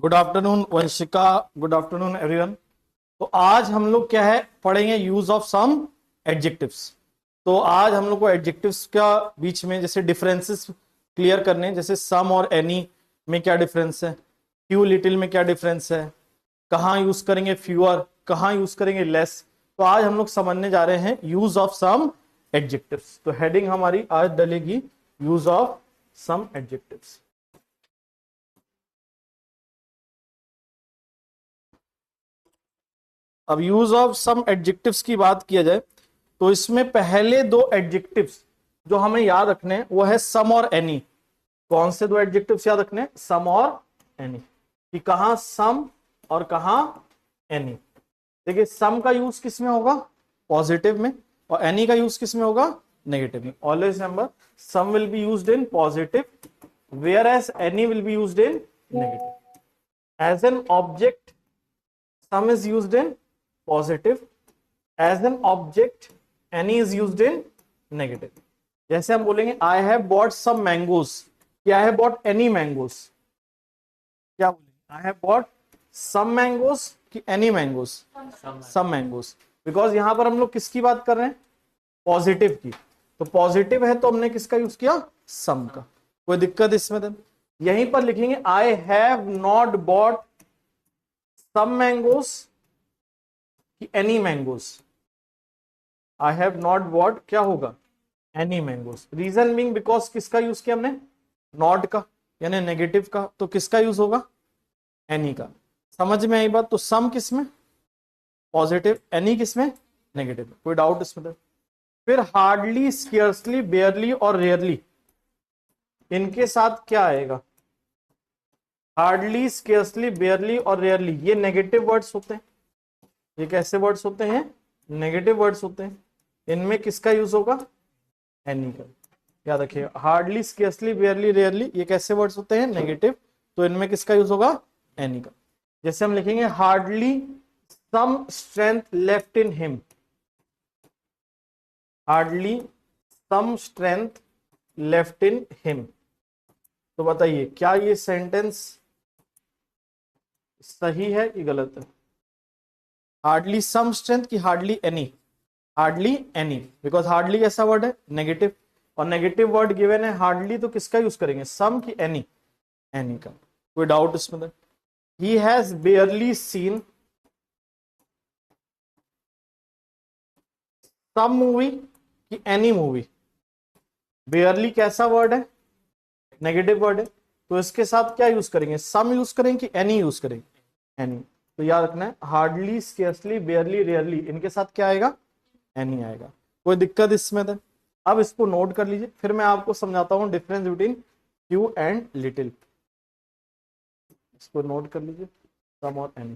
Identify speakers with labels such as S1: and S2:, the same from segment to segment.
S1: Good afternoon Vanshika. Good afternoon everyone. तो आज हम लोग क्या है पढ़ेंगे यूज ऑफ सम एडजेक्टिव्स। तो आज हम लोग को एडजेक्टिव्स का बीच में जैसे डिफरेंसेस क्लियर करने हैं, जैसे सम और एनी में क्या डिफरेंस है, फ्यू लिटिल में क्या डिफरेंस है, कहाँ यूज करेंगे फ्यूअर, कहाँ यूज करेंगे लेस। तो आज हम लोग समझने जा रहे हैं यूज ऑफ सम एडजेक्टिव्स। तो हेडिंग हमारी आज डलेगी यूज ऑफ सम एडजेक्टिव्स। अब यूज ऑफ सम एडजेक्टिव्स की बात किया जाए तो इसमें पहले दो एडजेक्टिव्स जो हमें याद रखने हैं वो है सम और एनी। कौन से दो एडजेक्टिव्स याद रखने हैं? सम और एनी। कि कहां सम और कहां एनी। देखिए सम का यूज किस में होगा? पॉजिटिव में। और एनी का यूज किस में होगा? नेगेटिव में। Always remember some will be used in positive whereas any will be used in negative. As an object some is used in positive, as an object any is used in negative। जैसे हम बोलेंगे I have bought some mangoes कि I have bought any mangoes। क्या बोलेंगे? I have bought some mangoes कि any mangoes? some mangoes। Because यहां पर हम लोग किसकी बात कर रहे हैं? पॉजिटिव की। तो पॉजिटिव है तो हमने किसका यूज किया? सम का। कोई दिक्कत इसमें? देन यहीं पर लिखेंगे I have not bought some mangoes any mangoes. I have not bought क्या होगा? Any mangoes. Reason being because किसका यूज किया हमने? नॉट का, यानी नेगेटिव का। तो किसका यूज होगा? एनी का। समझ में आई बात? तो सम किस में? पॉजिटिव। एनी किस में? नेगेटिव। कोई डाउट इसमें? फिर हार्डली, स्केर्सली, बेयरली और रेयरली, इनके साथ क्या आएगा? हार्डली, स्केर्सली, बेयरली और रेयरली ये नेगेटिव वर्ड्स होते हैं। ये कैसे वर्ड्स होते हैं? नेगेटिव वर्ड्स होते हैं। इनमें किसका यूज होगा? एनी का। याद रखिए हार्डली, स्केर्सली, बेयरली, रेयरली ये कैसे वर्ड्स होते हैं? नेगेटिव। तो इनमें किसका यूज होगा? एनी का। जैसे हम लिखेंगे hardly some strength left in him. Hardly some strength left in him. तो बताइए क्या ये सेंटेंस सही है कि गलत है? हार्डली सम स्ट्रेंथ की hardly any? Hardly any. Because hardly कैसा वर्ड है? नेगेटिव। और नेगेटिव वर्ड गिवन है हार्डली, तो किसका यूज करेंगे? सम की एनी? एनी का। कोई डाउट इसमें? He has barely seen some movie की एनी मूवी। बेयरली कैसा वर्ड है? नेगेटिव वर्ड है। तो इसके साथ क्या यूज करेंगे? सम यूज करेंगे कि एनी यूज करेंगे? एनी। तो याद रखना है हार्डली, स्केर्सली, बेयरली, रेयरली इनके साथ क्या आएगा? एनी आएगा। कोई दिक्कत इसमें? था अब इसको नोट कर लीजिए, फिर मैं आपको समझाता हूं difference between few and little. इसको नोट कर लीजिए, सम और एनी।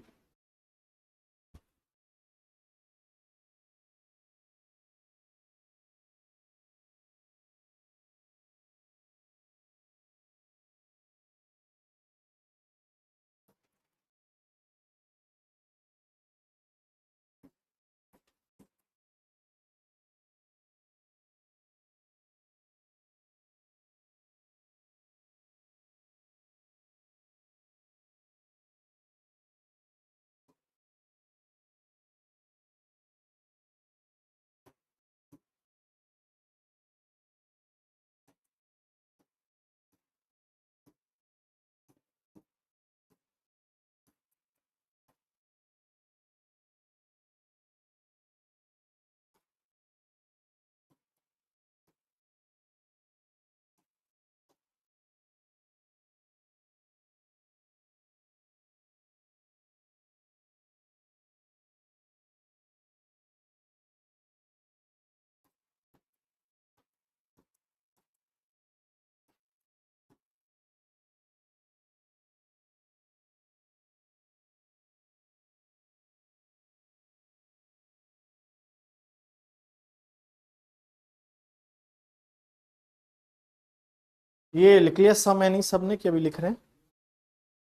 S1: ये लिख लिया सम एनी सबने कि अभी लिख रहे हैं?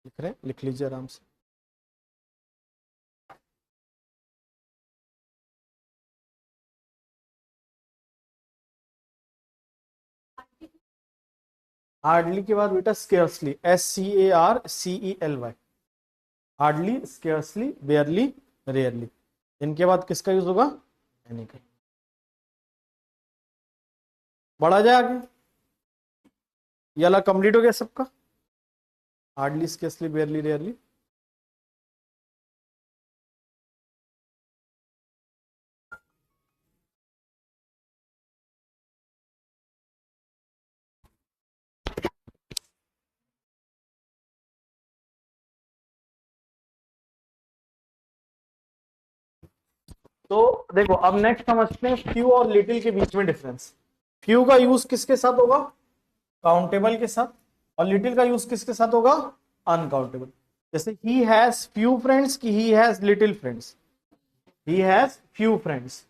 S1: लिख रहे हैं, लिख लीजिए आराम से। हार्डली के बाद बेटा scarcely, SCARCELY। Hardly, scarcely, बेयरली, rarely. इनके बाद किसका यूज होगा? एनी का। बढ़ा जाए आगे, ये वाला कंप्लीट हो गया सबका। Hardly, scarcely, बेयरली, rarely. तो देखो अब नेक्स्ट समझते हैं फ्यू और लिटिल के बीच में डिफरेंस। फ्यू का यूज किसके साथ होगा? काउंटेबल के साथ। और लिटिल का यूज किसके साथ होगा? अनकाउंटेबल। जैसे ही हैज फ्यू फ्रेंड्स की he has little friends. He has few friends,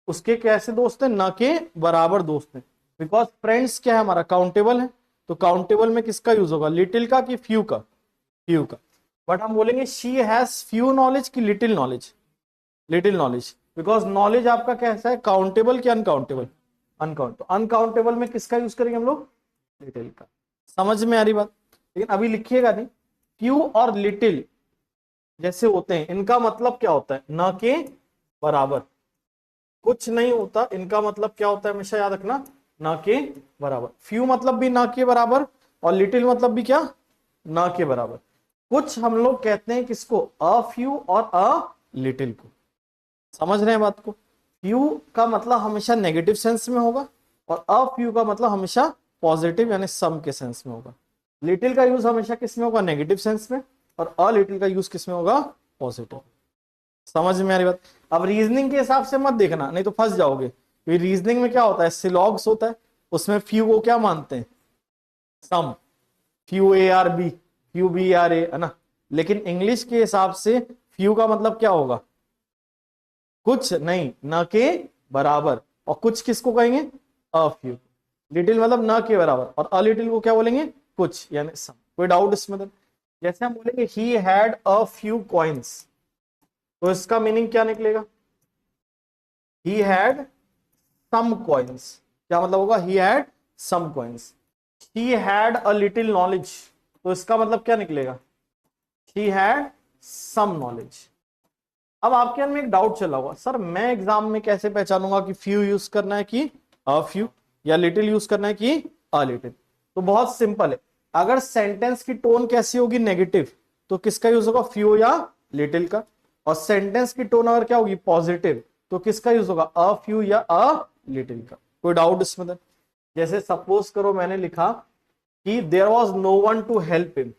S1: उसके कैसे दोस्त हैं? ना के बराबर दोस्त हैं। बिकॉज फ्रेंड्स क्या है हमारा? काउंटेबल है। तो काउंटेबल में किसका यूज होगा? लिटिल का कि फ्यू का? फ्यू का। बट हम बोलेंगे शी हैज फ्यू नॉलेज की little knowledge? Little knowledge. Because knowledge आपका कैसा है? काउंटेबल कि अनकाउंटेबल? अनकाउंट। तो अनकाउंटेबल में किसका यूज करेंगे हम लोग? लिटिल का। समझ में आ रही बात? लेकिन अभी लिखिएगा नहीं। फ्यू और लिटिल जैसे होते हैं, इनका मतलब क्या होता है? ना के बराबर। कुछ नहीं होता, इनका मतलब क्या होता है हमेशा याद रखना? ना के बराबर। फ्यू मतलब भी ना के बराबर, और लिटिल मतलब भी क्या? ना के बराबर। कुछ हम लोग कहते हैं किसको? अ फ्यू और अ लिटिल को। समझ रहे हैं बात को? फ्यू का मतलब हमेशा नेगेटिव सेंस में होगा, और अ फ्यू का मतलब हमेशा पॉजिटिव यानी सम के सेंस में होगा। लिटिल का यूज हमेशा किस में होगा? नेगेटिव सेंस में। और अ लिटिल का यूज किस में होगा? पॉजिटिव। समझ में आ रही बात? अब रीजनिंग के हिसाब से मत देखना, नहीं तो फंस जाओगे। रीजनिंग में क्या होता है? सिलॉग्स होता है, उसमें फ्यू को क्या मानते हैं? Sum. Few A R B, few B R A, है ना? लेकिन इंग्लिश के हिसाब से फ्यू का मतलब क्या होगा? कुछ नहीं, ना के बराबर। और कुछ किसको कहेंगे? A few. लिटिल मतलब ना के बराबर, और अ लिटिल को क्या बोलेंगे? कुछ यानी सम। कोई डाउट इसमें तो? जैसे हम बोलेंगे he had a few coins, तो इसका मीनिंग क्या निकलेगा? He had some coins. क्या मतलब होगा? He had some coins. He had a little knowledge, तो इसका मतलब क्या निकलेगा? He had some knowledge. अब आपके मन में एक डाउट चला होगा, सर मैं एग्जाम में कैसे पहचानूंगा कि फ्यू यूज करना है कि अ फ्यू, या लिटिल यूज करना है कि अ लिटिल? तो बहुत सिंपल है। अगर सेंटेंस की टोन कैसी होगी? नेगेटिव, तो किसका यूज होगा? फ्यू या लिटिल का। और सेंटेंस की टोन अगर क्या होगी? पॉजिटिव, तो किसका यूज होगा? अ फ्यू या अ लिटिल का। कोई डाउट इसमें? जैसे सपोज करो मैंने लिखा कि there was no one to help him.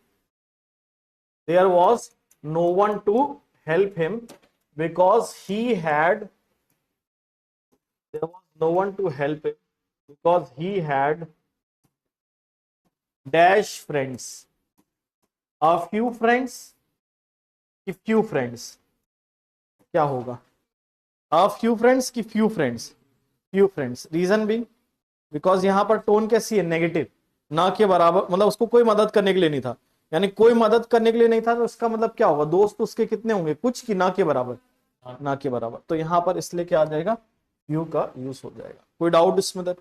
S1: There was no one to help him because he had, there was no one to help him because he had dash friends. A few friends, कि few friends, क्या होगा? A few friends कि few friends? Few friends. Reason भी, because यहां पर tone कैसी है? Negative. ना के बराबर मतलब उसको कोई मदद करने के लिए नहीं था, यानी कोई मदद करने के लिए नहीं था, तो इसका मतलब क्या होगा? दोस्त उसके कितने होंगे? कुछ की ना के बराबर? ना के बराबर। तो यहां पर इसलिए क्या आ जाएगा? यू का यूज हो जाएगा। कोई डाउट इसमें?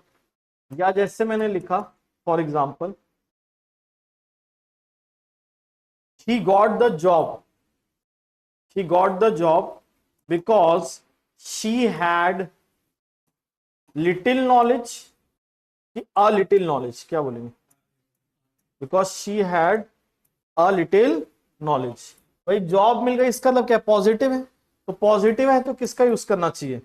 S1: या जैसे मैंने लिखा for example, he got the job, he got the job because she had little knowledge, a little knowledge, क्या बोलेंगे? because she had a little knowledge। भाई जॉब मिल गई, इसका मतलब क्या? पॉजिटिव है। तो पॉजिटिव है तो किसका यूज करना चाहिए?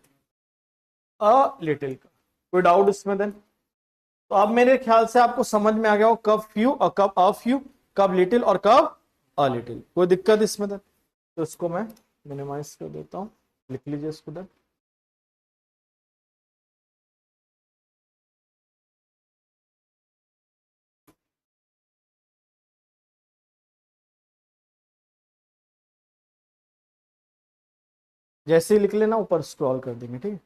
S1: अ लिटिल का। कोई डाउट इसमें? देन तो अब मेरे ख्याल से आपको समझ में आ गया हो कब फ्यू और कब अ फ्यू, कब लिटिल और कब अ लिटिल। कोई दिक्कत इसमें? देन तो इसको मैं मिनिमाइज कर देता हूं, लिख लीजिए इसको। देन जैसे ही लिख लेना ऊपर स्क्रॉल कर देंगे, ठीक है?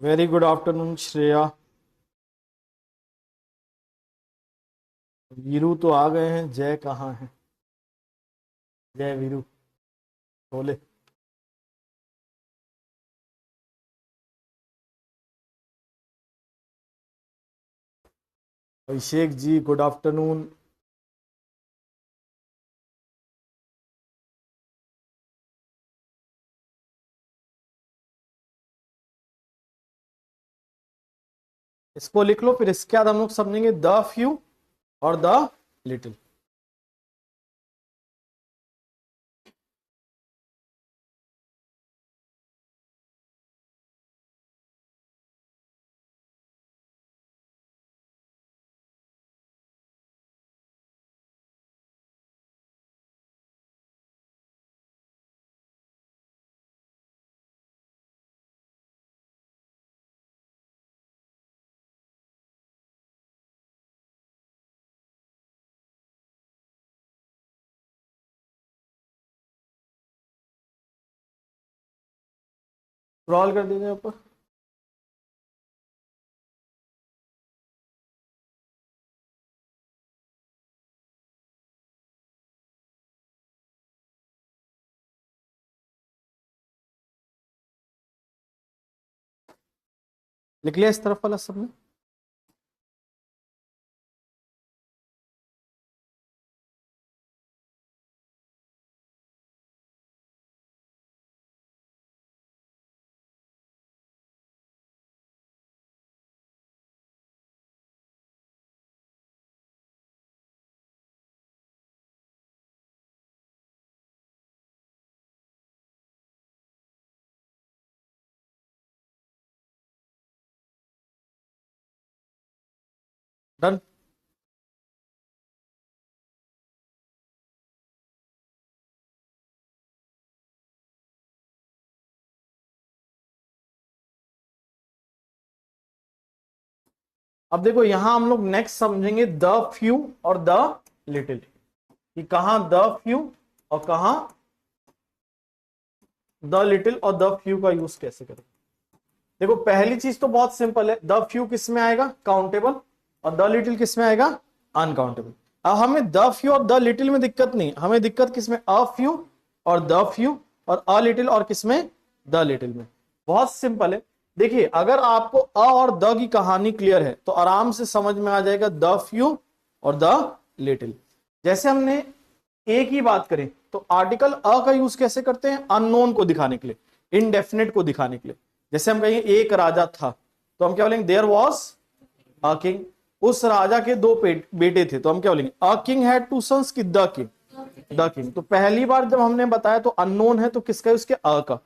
S1: Very good afternoon Shreya. Veeru तो आ गए हैं, जय कहाँ है? जय वीरू बोले। Abhishek ji good afternoon. इसको लिख लो, फिर इसके बाद हम लोग समझेंगे द फ्यू और द लिटिल। स्क्रॉल कर दीजिए ऊपर। लिख लिया इस तरफ वाला सबने? डन। अब देखो यहां हम लोग नेक्स्ट समझेंगे द फ्यू और द लिटिल, कि कहां द फ्यू और कहां द लिटिल, और द फ्यू का यूज कैसे करें। देखो पहली चीज तो बहुत सिंपल है, द फ्यू किस में आएगा? काउंटेबल। और द लिटिल किस में आएगा? अनकाउंटेबल। अब हमें द फ्यू और द लिटिल में दिक्कत नहीं, हमें दिक्कत किस में? अ फ्यू और द फ्यू, और अ लिटिल और किस में? द लिटिल में। बहुत सिंपल है। देखिए अगर आपको अ और द की कहानी क्लियर है तो आराम से समझ में आ जाएगा द फ्यू और द लिटिल। जैसे हमने ए की बात करें तो आर्टिकल अ का यूज कैसे करते हैं? अननोन को दिखाने के लिए, इनडेफिनेट को दिखाने के लिए। जैसे हम कहेंगे एक राजा था, तो हम क्या बोलेंगे? There was a king. उस राजा के दो बेटे थे, तो हम क्या बोलेंगे? A king had two sons, की द किंग? The king. तो पहली बार जब हमने बताया तो अननोन है, तो किसका यूज किया? अ का।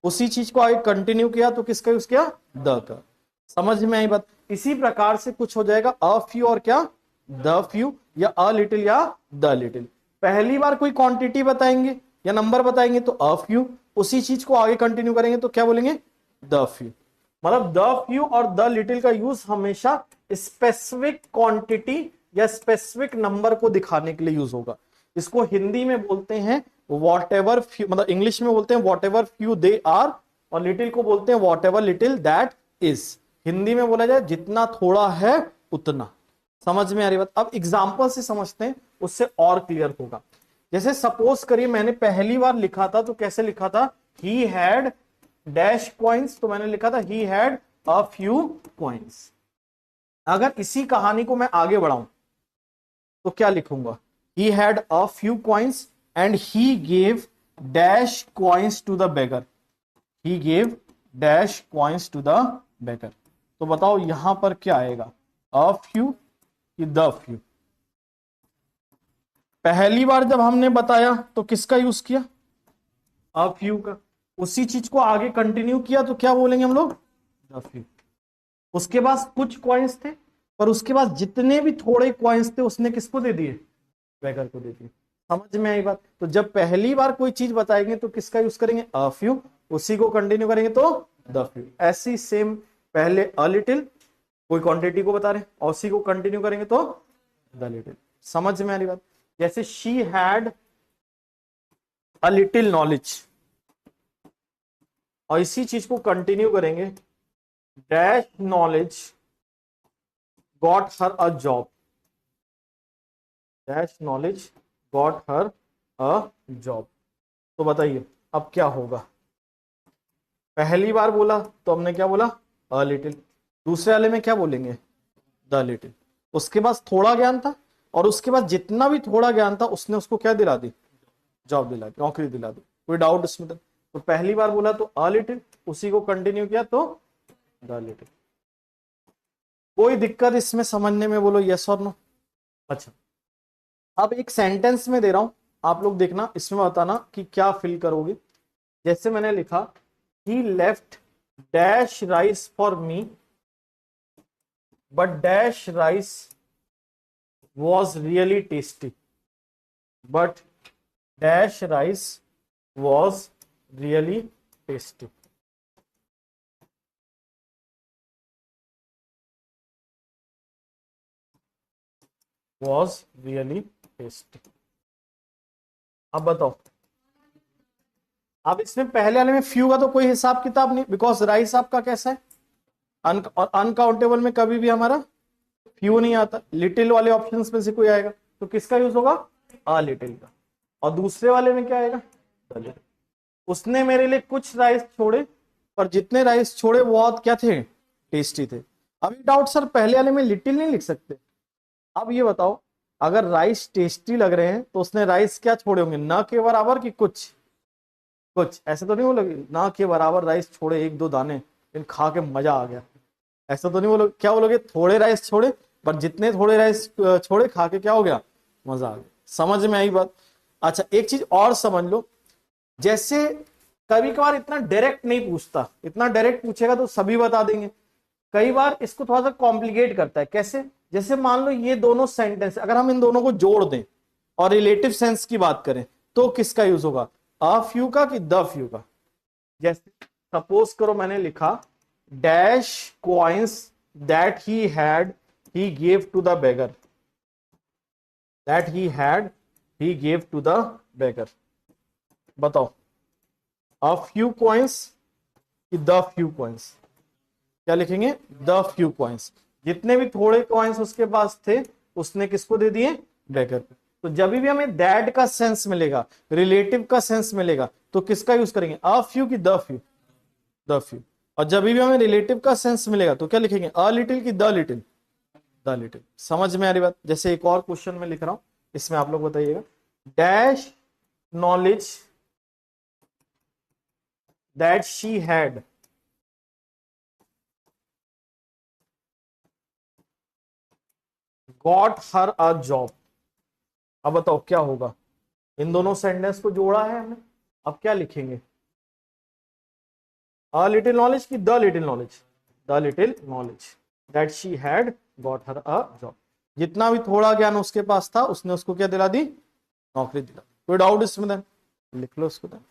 S1: उसी चीज को आगे कंटिन्यू किया तो किसका यूज किया? द का। समझ में आई बात? इसी प्रकार से कुछ हो जाएगा अ फ्यू और क्या? द फ्यू, या अ लिटिल या द लिटिल। पहली बार कोई क्वांटिटी बताएंगे या नंबर बताएंगे तो अ फ्यू, उसी चीज को आगे कंटिन्यू करेंगे तो क्या बोलेंगे? The few. मतलब द फ्यू और द लिटिल का यूज हमेशा स्पेसिफिक क्वांटिटी या स्पेसिफिक नंबर को दिखाने के लिए यूज होगा। इसको हिंदी में बोलते हैं वॉट एवर फ्यू, मतलब इंग्लिश में बोलते हैं whatever few they are, और लिटिल को बोलते हैं whatever little that is. Hindi में बोला जाए जितना थोड़ा है उतना। समझ में आ रही बात? अब एग्जाम्पल से समझते हैं, उससे और क्लियर होगा। जैसे सपोज करिए मैंने पहली बार लिखा था तो कैसे लिखा था? ही हैड डैश कॉइन्स, तो मैंने लिखा था ही हैड अ फ्यू कॉइन्स। अगर इसी कहानी को मैं आगे बढ़ाऊं तो क्या लिखूंगा? He had a few coins and he gave dash coins to the beggar. He gave dash coins to the beggar. तो बताओ यहां पर क्या आएगा? अ फ्यू कि द फ्यू? पहली बार जब हमने बताया तो किसका यूज किया? अ फ्यू का। उसी चीज को आगे कंटिन्यू किया तो क्या बोलेंगे हम लोग? The few. उसके पास कुछ कॉइन्स थे, पर उसके पास जितने भी थोड़े कॉइन्स थे उसने किसको दे दिए? बेगर को दे दिए। समझ में आई बात? तो जब पहली बार कोई चीज बताएंगे तो किसका यूज करेंगे? A few. उसी को कंटिन्यू करेंगे तो द फ्यू। ऐसी सेम, पहले अ लिटिल, कोई क्वांटिटी को बता रहे हैं, और उसी को कंटिन्यू करेंगे तो द लिटिल। समझ में आ रही बात? जैसे she had a little knowledge, और इसी चीज को कंटिन्यू करेंगे dash knowledge got her a job. Dash knowledge got her a job. तो बताइए अब क्या होगा। पहली बार बोला तो हमने क्या बोला, अ लिटिल। दूसरे वाले में क्या बोलेंगे, द लिटिल। उसके पास थोड़ा ज्ञान था, और उसके बाद जितना भी थोड़ा ज्ञान था उसने उसको क्या दिला दी, जॉब दिला दी, नौकरी दिला दी। कोई डाउट इसमें तो पहली बार बोला तो अ लिटिल, उसी को कंटिन्यू किया तो द लिटिल। कोई दिक्कत इसमें समझने में, बोलो यस और नो। अच्छा, अब एक सेंटेंस में दे रहा हूं, आप लोग देखना, इसमें बताना कि क्या फिल करोगे। जैसे मैंने लिखा, he left dash rice for me but dash rice was really tasty, but dash rice was really tasty. Was really tasty. अब बताओ, अब इसमें पहले वाले में फ्यू का तो कोई हिसाब किताब नहीं, बिकॉज राइस आपका कैसा है, और अनकाउंटेबल में कभी भी हमारा फ्यू नहीं आता। लिटिल वाले ऑप्शंस में से कोई आएगा तो किसका यूज होगा, आ लिटिल का। और दूसरे वाले में क्या आएगा, the little। उसने मेरे लिए कुछ राइस छोड़े, पर जितने राइस छोड़े वो बहुत क्या थे, टेस्टी थे। अभी डाउट सर पहले वाले में लिटिल नहीं लिख सकते। अब ये बताओ, अगर राइस टेस्टी लग रहे हैं तो उसने राइस क्या छोड़े होंगे, ना के बराबर कि कुछ, कुछ ऐसे तो नहीं बोलोगे ना के बराबर राइस छोड़े एक दो दाने, लेकिन खा के मजा आ गया, ऐसा तो नहीं बोलोगे। क्या बोलोगे, थोड़े राइस छोड़े, पर जितने थोड़े राइस छोड़े खा के क्या हो गया, मजा आ गया। समझ में आई बात। अच्छा एक चीज और समझ लो, जैसे कभी कभार इतना डायरेक्ट नहीं पूछता, इतना डायरेक्ट पूछेगा तो सभी बता देंगे। कई बार इसको थोड़ा सा कॉम्प्लिकेट करता है। कैसे, जैसे मान लो ये दोनों सेंटेंस अगर हम इन दोनों को जोड़ दें और रिलेटिव सेंस की बात करें तो किसका यूज होगा, अ फ्यू का कि द फ्यू का। जैसे सपोज करो मैंने लिखा, dash coins that he had he gave to the beggar, that he had he gave to the beggar. बताओ, अ फ्यू कॉइंस कि द फ्यू कॉइंस। क्या लिखेंगे, द फ्यू कॉइंस। जितने भी थोड़े कॉइंस उसके पास थे उसने किसको दे दिए, बेगर को। तो जब भी हमें दैट का सेंस मिलेगा, रिलेटिव का सेंस मिलेगा, तो किसका यूज करेंगे, अ फ्यू की द फ्यू, द फ्यू। और जब भी हमें रिलेटिव का सेंस मिलेगा तो क्या लिखेंगे, अ लिटिल की द लिटिल, द लिटिल। समझ में आ रही बात। जैसे एक और क्वेश्चन में लिख रहा हूं, इसमें आप लोग बताइएगा, dash knowledge that she had got her a job. अब बताओ क्या होगा, इन दोनों सेंटेंस को जोड़ा है हमने, अब क्या लिखेंगे, अ लिटिल नॉलेज की the little knowledge, the little knowledge that she had got her a job. जितना भी थोड़ा ज्ञान उसके पास था उसने उसको क्या दिला दी, नौकरी दिला। कोई डाउट इसमें, देन लिख लो उसको देन।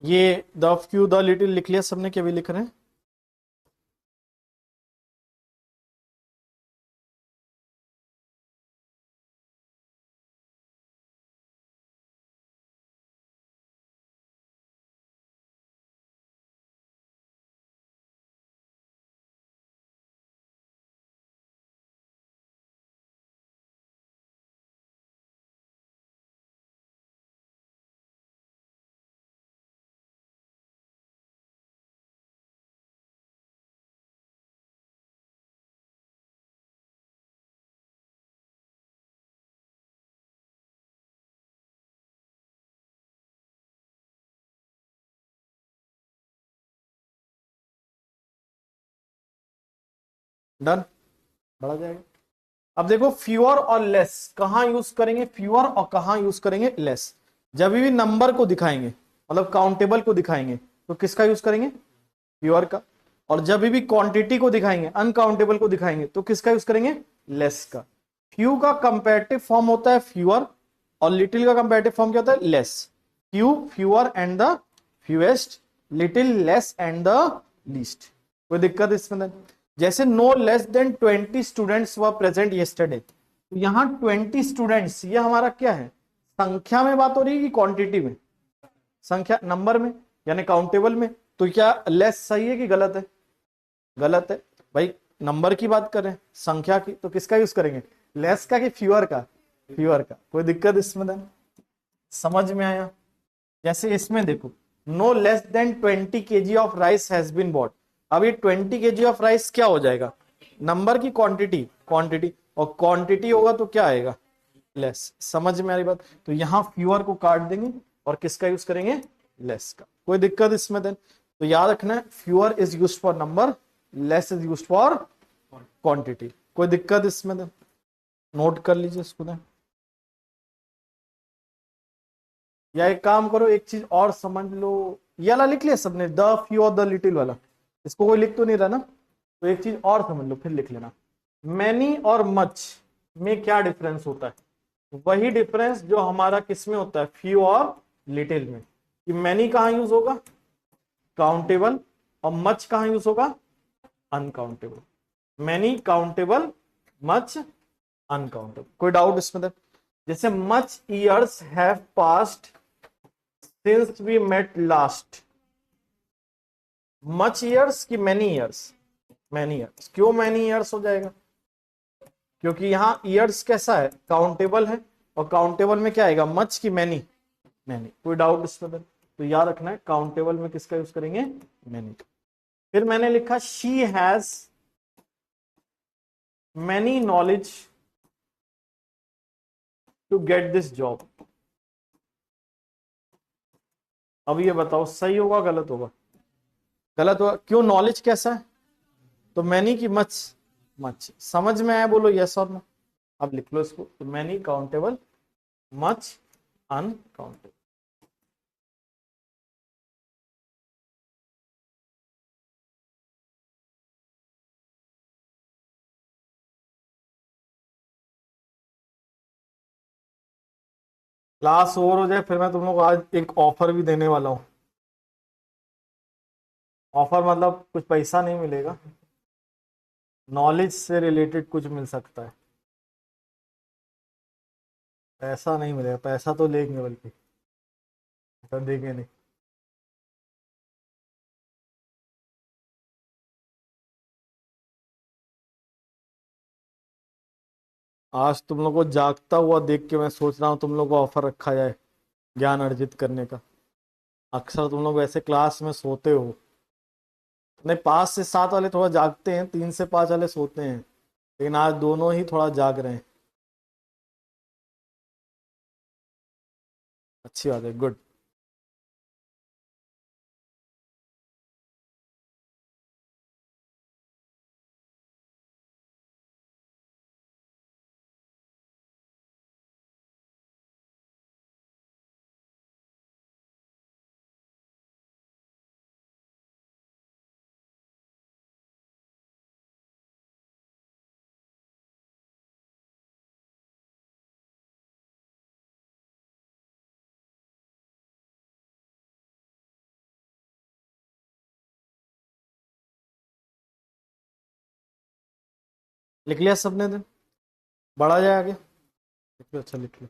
S1: ये द फ्यू द लिटिल लिख लिया सबने, क्या भी लिख रहे हैं? डन, बढ़ा जाएगा। अब देखो फ्यूअर और लेस कहां यूज करेंगे, फ्यूअर और कहां यूज करेंगे लेस। जब भी नंबर को दिखाएंगे, मतलब काउंटेबल को दिखाएंगे, तो किसका यूज करेंगे? फ्यूअर का। और जब भी क्वांटिटी को दिखाएंगे, अनकाउंटेबल को दिखाएंगे, तो किसका यूज करेंगे? लेस का। फ्यू का कंपैरेटिव फॉर्म होता है फ्यूअर, और लिटिल का कंपैरेटिव फॉर्म क्या होता है? Less. Few fewer and the fewest, little less and the least. कोई दिक्कत इसमें नहीं? जैसे no less than 20 students were present yesterday, तो यहां 20 स्टूडेंट्स, ये हमारा क्या है? संख्या में बात हो रही है कि क्वांटिटी में? संख्या, नंबर में, यानी काउंटेबल में। तो क्या लेस सही है कि गलत है? गलत है भाई। नंबर की बात करें, संख्या की, तो किसका यूज करेंगे? लेस का कि फ्यूअर का? फ्यूअर का। कोई दिक्कत इसमें देन? समझ में आया? जैसे इसमें देखो, no less than 20 kg of rice has been bought. अब ये 20 kg ऑफ राइस क्या हो जाएगा? नंबर की क्वांटिटी? क्वांटिटी। और क्वांटिटी होगा तो क्या आएगा? लेस। समझ में आ रही बात? तो यहां फ्यूअर को काट देंगे और किसका यूज करेंगे? लेस का। कोई दिक्कत इसमें देन? तो याद रखना है, fewer is use for number, less is use for quantity. कोई दिक्कत इसमें देन? नोट कर लीजिए इसको देन। या एक काम करो, एक चीज और समझ लो। ये वाला लिख लिया सबने, द फ्यू और द लिटिल वाला? इसको कोई लिख तो नहीं रहा ना? तो एक चीज और समझ लो, फिर लिख लेना। मैनी और मच में क्या डिफरेंस होता है? वही डिफरेंस जो हमारा किस में होता है, फ्यू और लिटिल में। कि मैनी कहां यूज होगा? काउंटेबल। और मच कहां यूज होगा? Uncountable. Many countable, much uncountable. कोई डाउट इसमें तक? जैसे much years have passed since we met last. Much years की मैनी ईयर्स? Many years. क्यों मैनी ईयर्स हो जाएगा? क्योंकि यहां ईयर्स कैसा है? काउंटेबल है। और काउंटेबल में क्या आएगा? मच की मैनी? मैनी। कोई डाउट इसमें तो याद रखना है, काउंटेबल में किसका यूज करेंगे? मैनी। फिर मैंने लिखा she has many knowledge to get this job. अब ये बताओ सही होगा गलत होगा? गलत होगा। क्यों? नॉलेज कैसा है? तो मैनी की मच? मच। समझ में आया? बोलो यस और नो। अब लिख लो इसको, तो many countable, much uncountable. Class over हो जाए फिर मैं तुम लोग को आज एक ऑफर भी देने वाला हूँ। ऑफर मतलब कुछ पैसा नहीं मिलेगा, नॉलेज से रिलेटेड कुछ मिल सकता है। पैसा नहीं मिलेगा, पैसा तो लेंगे बल्कि, पैसा देंगे नहीं। आज तुम लोग को जागता हुआ देख के मैं सोच रहा हूँ तुम लोग को ऑफर रखा जाए ज्ञान अर्जित करने का। अक्सर तुम लोग ऐसे क्लास में सोते हो। नहीं, 5 से 7 वाले थोड़ा जागते हैं, 3 से 5 वाले सोते हैं, लेकिन आज दोनों ही थोड़ा जाग रहे हैं। अच्छी बात है, गुड। लिख लिया सबने? दिन बढ़ा जाए आगे, लिख लो, अच्छा लिख लो।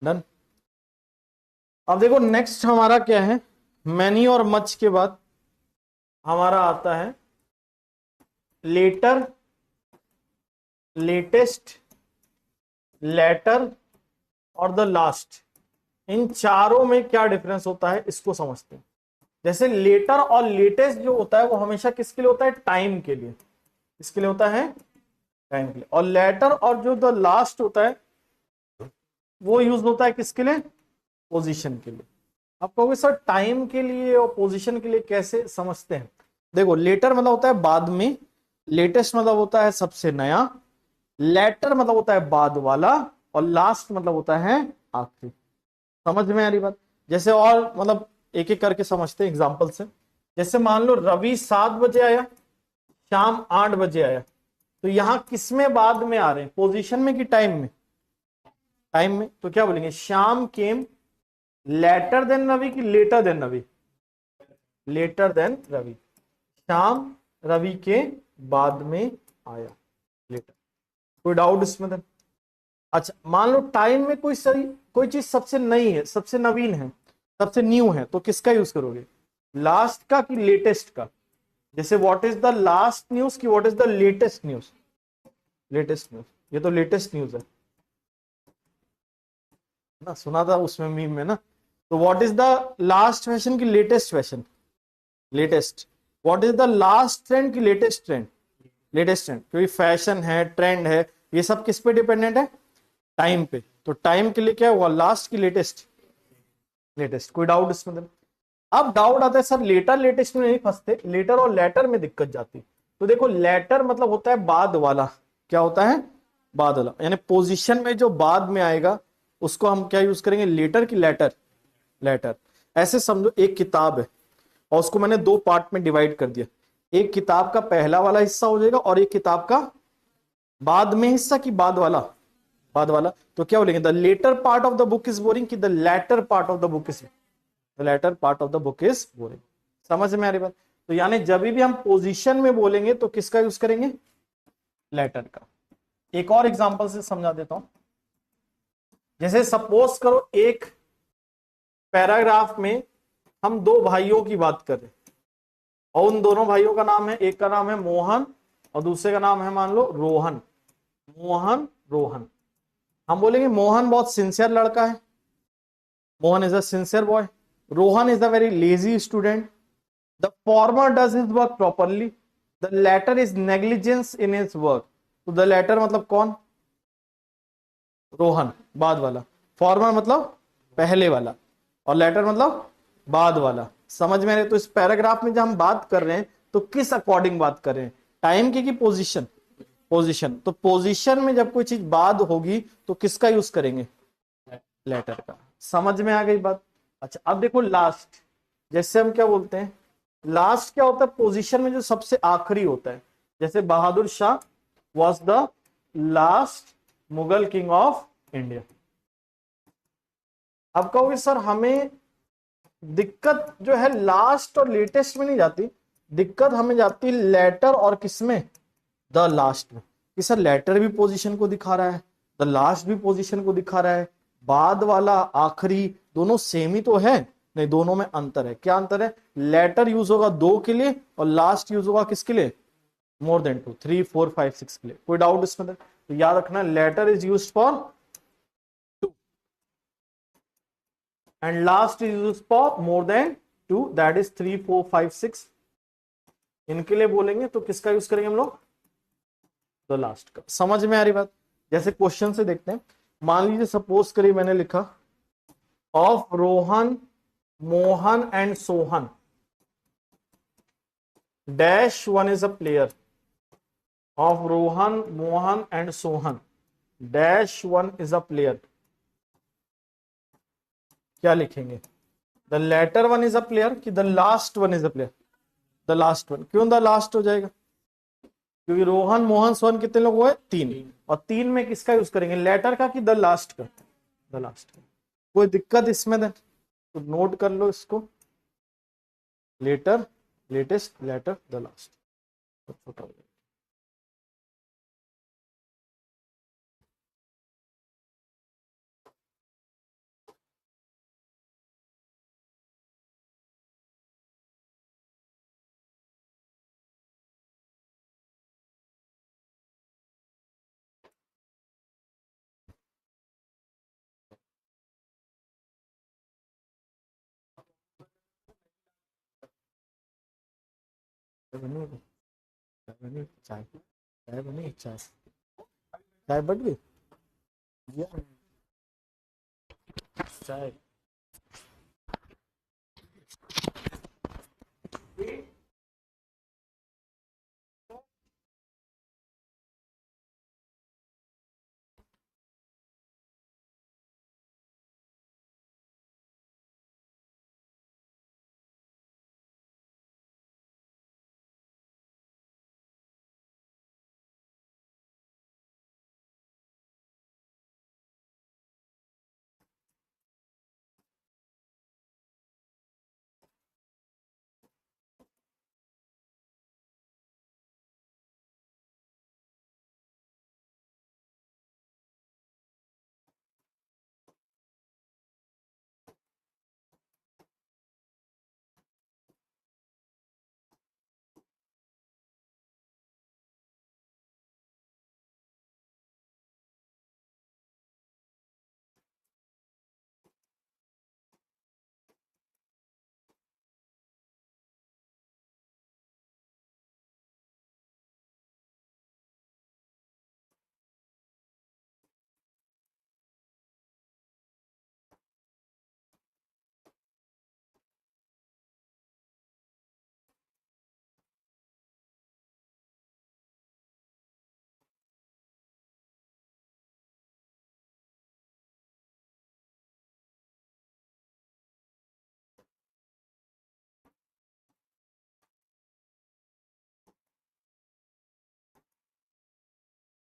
S1: डन। अब देखो नेक्स्ट हमारा क्या है, मैनी और मच के बाद हमारा आता है लेटर, लेटेस्ट, लेटर और द लास्ट। इन चारों में क्या डिफरेंस होता है इसको समझते हैं। जैसे लेटर और लेटेस्ट जो होता है वो हमेशा किसके लिए होता है, टाइम के लिए। किसके लिए होता है, टाइम के लिए। और लेटर और जो द लास्ट होता है वो यूज होता है किसके लिए, पोजीशन के लिए। आप कहोगे सर टाइम के लिए और पोजीशन के लिए कैसे समझते हैं? देखो लेटर मतलब होता है बाद में, लेटेस्ट मतलब होता है सबसे नया, लेटर मतलब होता है बाद वाला, और लास्ट मतलब होता है आखिरी। समझ में आ रही बात? जैसे और मतलब एक एक करके समझते हैं एग्जांपल से। जैसे मान लो रवि 7 बजे आया, शाम 8 बजे आया, तो यहां किस में बाद में आ रहे हैं, पोजीशन में कि टाइम में? टाइम में। तो क्या बोलेंगे, Shyam came later than Ravi की latter than Ravi? Later than Ravi. Shyam Ravi के बाद में आया, लेटर। कोई डाउट इसमें? देन अच्छा मान लो टाइम में कोई सही, कोई चीज सबसे नई है, सबसे नवीन है, सबसे न्यू है, तो किसका यूज करोगे, लास्ट का कि लेटेस्ट का? जैसे what is the last news की what is the latest news? Latest news, ये तो लेटेस्ट न्यूज है ना, सुना था उसमें मीम में ना। तो what is the last fashion की latest fashion? Latest. What is the last trend की लेटेस्ट ट्रेंड? Latest trend. क्योंकि फैशन है, ट्रेंड है, ये सब किस पे डिपेंडेंट है, टाइम पे। तो टाइम के लिए क्या हुआ, लास्ट की लेटेस्ट? लेटेस्ट। कोई डाउट इसमें? अब डाउट आता है सर लेटर लेटेस्ट में नहीं फंसते, लेटर और लेटर में दिक्कत जाती। तो देखो लेटर मतलब होता है बाद वाला। क्या होता है, बाद वाला, यानी पोजीशन में जो बाद में आएगा उसको हम क्या यूज करेंगे, लेटर की लेटर? लेटर। ऐसे समझो एक किताब है और उसको मैंने दो पार्ट में डिवाइड कर दिया। एक किताब का पहला वाला हिस्सा हो जाएगा और एक किताब का बाद में हिस्सा की बाद वाला, बाद वाला। तो क्या बोलेंगे, the latter part of the book is boring कि the latter part of the book is, the latter part of the book is boring. समझ में आ रही बात? तो यानी जब भी हम पोजीशन में बोलेंगे तो किसका यूज करेंगे, लेटर का। एक और एग्जांपल से समझा देता हूं। जैसे सपोज करो एक पैराग्राफ में हम दो भाइयों की बात कर रहे हैं और उन दोनों भाइयों का नाम है, एक का नाम है मोहन और दूसरे का नाम है मान लो रोहन। मोहन रोहन। हम बोलेंगे मोहन बहुत सिंसियर लड़का है, Mohan is a sincere boy, Rohan is a very lazy student, the former does his work properly, the latter is negligence in his work. तो द लेटर मतलब कौन, रोहन, बाद वाला। फॉर्मर मतलब पहले वाला और लेटर मतलब बाद वाला। समझ में आ रहे? तो इस पैराग्राफ में जब हम बात कर रहे हैं तो किस अकॉर्डिंग बात कर रहे हैं, टाइम की कि पोजीशन? पोजीशन। तो पोजीशन में जब कोई चीज बाद होगी तो किसका यूज करेंगे, लेटर का। समझ में आ गई बात? अच्छा अब देखो लास्ट, जैसे हम क्या बोलते हैं, लास्ट क्या होता है, पोजीशन में जो सबसे आखिरी होता है। जैसे Bahadur Shah was the last Mughal king of India. अब कहोगे सर हमें दिक्कत जो है लास्ट और लेटेस्ट में नहीं जाती, दिक्कत हमें जाती है लेटर और किसमें, द लास्ट में। कि सर लेटर भी पोजीशन को दिखा रहा है, द लास्ट भी पोजीशन को दिखा रहा है, बाद वाला आखिरी दोनों सेम ही तो है? नहीं, दोनों में अंतर है। क्या अंतर है, लेटर यूज होगा दो के लिए और लास्ट यूज होगा किसके लिए, मोर देन टू, 3 4 5 6 के लिए। कोई डाउट इसमें? तो याद रखना latter is use for two and last is use for more than two, that is 3 4 5 6। इनके लिए बोलेंगे तो किसका यूज करेंगे हम लोग, द लास्ट का। समझ में आ रही बात? जैसे क्वेश्चन से देखते हैं। मान लीजिए सपोज करिए मैंने लिखा of Rohan Mohan and Sohan dash one is a player. Of Rohan Mohan and Sohan dash one is a player, क्या लिखेंगे? The latter one is a player कि the last one is a player? The last one. क्यों द लास्ट हो जाएगा? क्योंकि रोहन मोहन सोहन कितने लोग हुए? तीन। और तीन में किसका यूज करेंगे, लेटर का कि द लास्ट का? द लास्ट का। कोई दिक्कत इसमें दें तो नोट कर लो इसको, later, latest, latter, the last. छोटा हो जाएगा। चाय बनी होगी? चाय बनी? चाय, चाय बनी? चाय, चाय बन गई? चाय।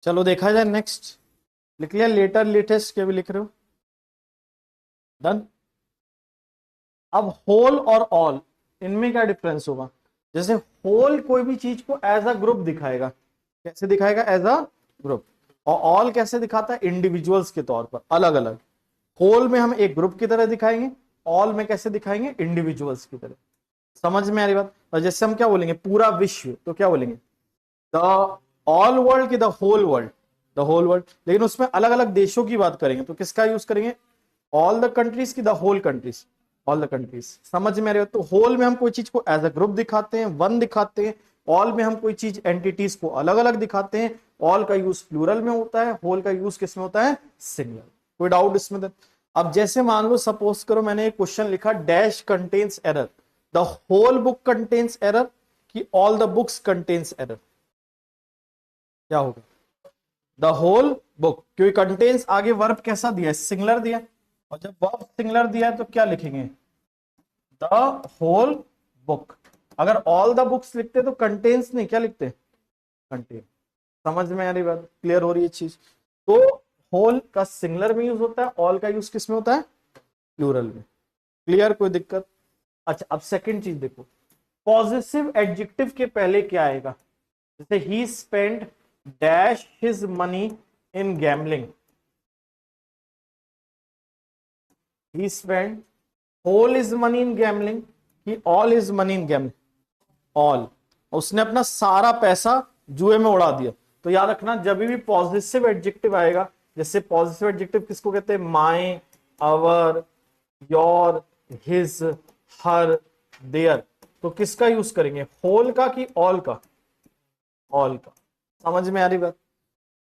S1: चलो देखा जाए नेक्स्ट। लिख लिया लेटर, लेटेस्ट, क्या भी लिख रहे हो? डन। अब होल और ऑल, इनमें क्या डिफरेंस होगा? जैसे होल कोई भी चीज को एज अ ग्रुप दिखाएगा, कैसे दिखाएगा? As a group. और ऑल कैसे दिखाता है? इंडिविजुअल्स के तौर पर, अलग अलग। होल में हम एक ग्रुप की तरह दिखाएंगे, ऑल में कैसे दिखाएंगे? इंडिविजुअल्स की तरह। समझ में आ रही बात? और जैसे हम क्या बोलेंगे, पूरा विश्व, तो क्या बोलेंगे? द ऑल वर्ल्ड की the whole world, the whole world. लेकिन उसमें अलग अलग देशों की बात करेंगे तो किसका यूज करेंगे? ऑल द कंट्रीज की the whole countries, all the countries. समझ में आ रही हो? तो होल में हम कोई चीज को एज अ ग्रुप दिखाते हैं, वन दिखाते हैं। ऑल में हम कोई चीज, एंटिटीज को अलग अलग दिखाते हैं। ऑल का यूज प्लूरल में होता है, होल का यूज किस में होता है? सिंगुलर। कोई डाउट इसमें? अब जैसे मान लो, सपोज करो मैंने एक क्वेश्चन लिखा, dash contains error, the whole book contains error कि all the books contains error? क्या होगा? द होल बुक, क्योंकि कंटेन्स आगे वर्ब कैसा दिया है? सिंगुलर दिया है। और जब वर्ब सिंगुलर दिया है तो क्या लिखेंगे? The whole book. अगर ऑल द बुक्स लिखते तो कंटेन्स नहीं, क्या लिखते? कंटेन। समझ में आ रही बात? क्लियर हो रही है चीज? तो होल का सिंगुलर में यूज होता है, ऑल का यूज किस में होता है? प्लूरल में। क्लियर? कोई दिक्कत? अच्छा, अब सेकंड चीज देखो, पॉजिटिव एडजेक्टिव के पहले क्या आएगा? जैसे he spend dash his money in gambling, he spend whole is money in gambling कि all is money in gambling? All. उसने अपना सारा पैसा जुए में उड़ा दिया। तो याद रखना, जब भी पॉजिटिव एडजेक्टिव आएगा, जैसे पॉजिटिव एडजेक्टिव किसको कहते हैं? माई, अवर, योर, हिज, हर, देयर। तो किसका यूज करेंगे? होल का कि ऑल का? ऑल का। समझ में आ रही बात?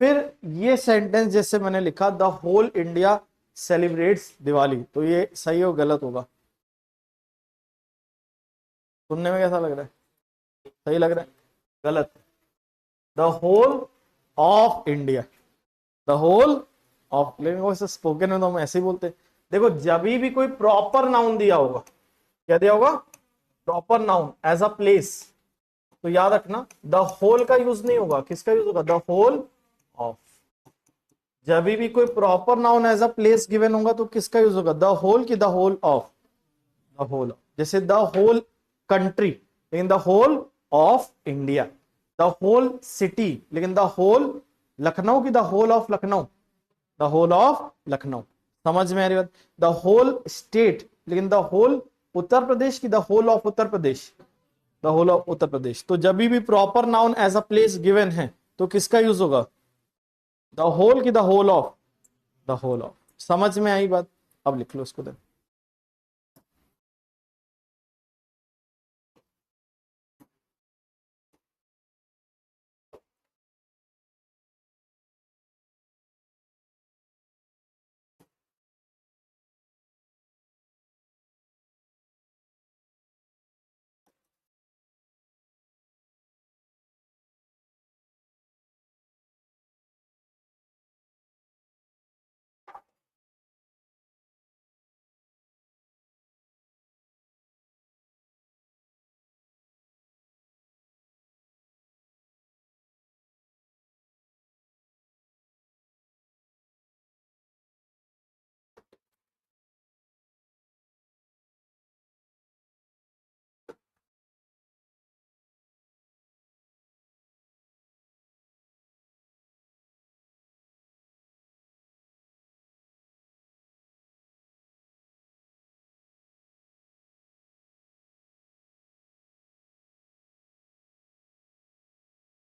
S1: फिर ये सेंटेंस जैसे मैंने लिखा, the whole India celebrates Diwali, तो ये सही हो गलत होगा? सुनने में कैसा लग रहा है? सही लग रहा है? गलत। The whole of India, the whole of, लेकिन वैसे स्पोकन में तो हम ऐसे ही बोलते हैं। देखो जब भी कोई प्रॉपर नाउन दिया होगा, क्या दिया होगा, proper noun as a place, तो याद रखना द होल का यूज नहीं होगा, किसका यूज होगा, द होल ऑफ। जब भी कोई proper noun as a place given होगा तो किसका यूज होगा, द होल की the whole of, the whole. जैसे द होल कंट्री लेकिन the whole of India, the whole city लेकिन द होल लखनऊ की the whole of Lucknow, the whole of Lucknow. समझ में आ रही बात, द होल स्टेट लेकिन द होल उत्तर प्रदेश की the whole of Uttar Pradesh, the whole of Uttar Pradesh. तो जब भी proper noun as a place given है तो किसका यूज होगा, द होल की the whole of, the whole of. समझ में आई बात, अब लिख लो इसको देन।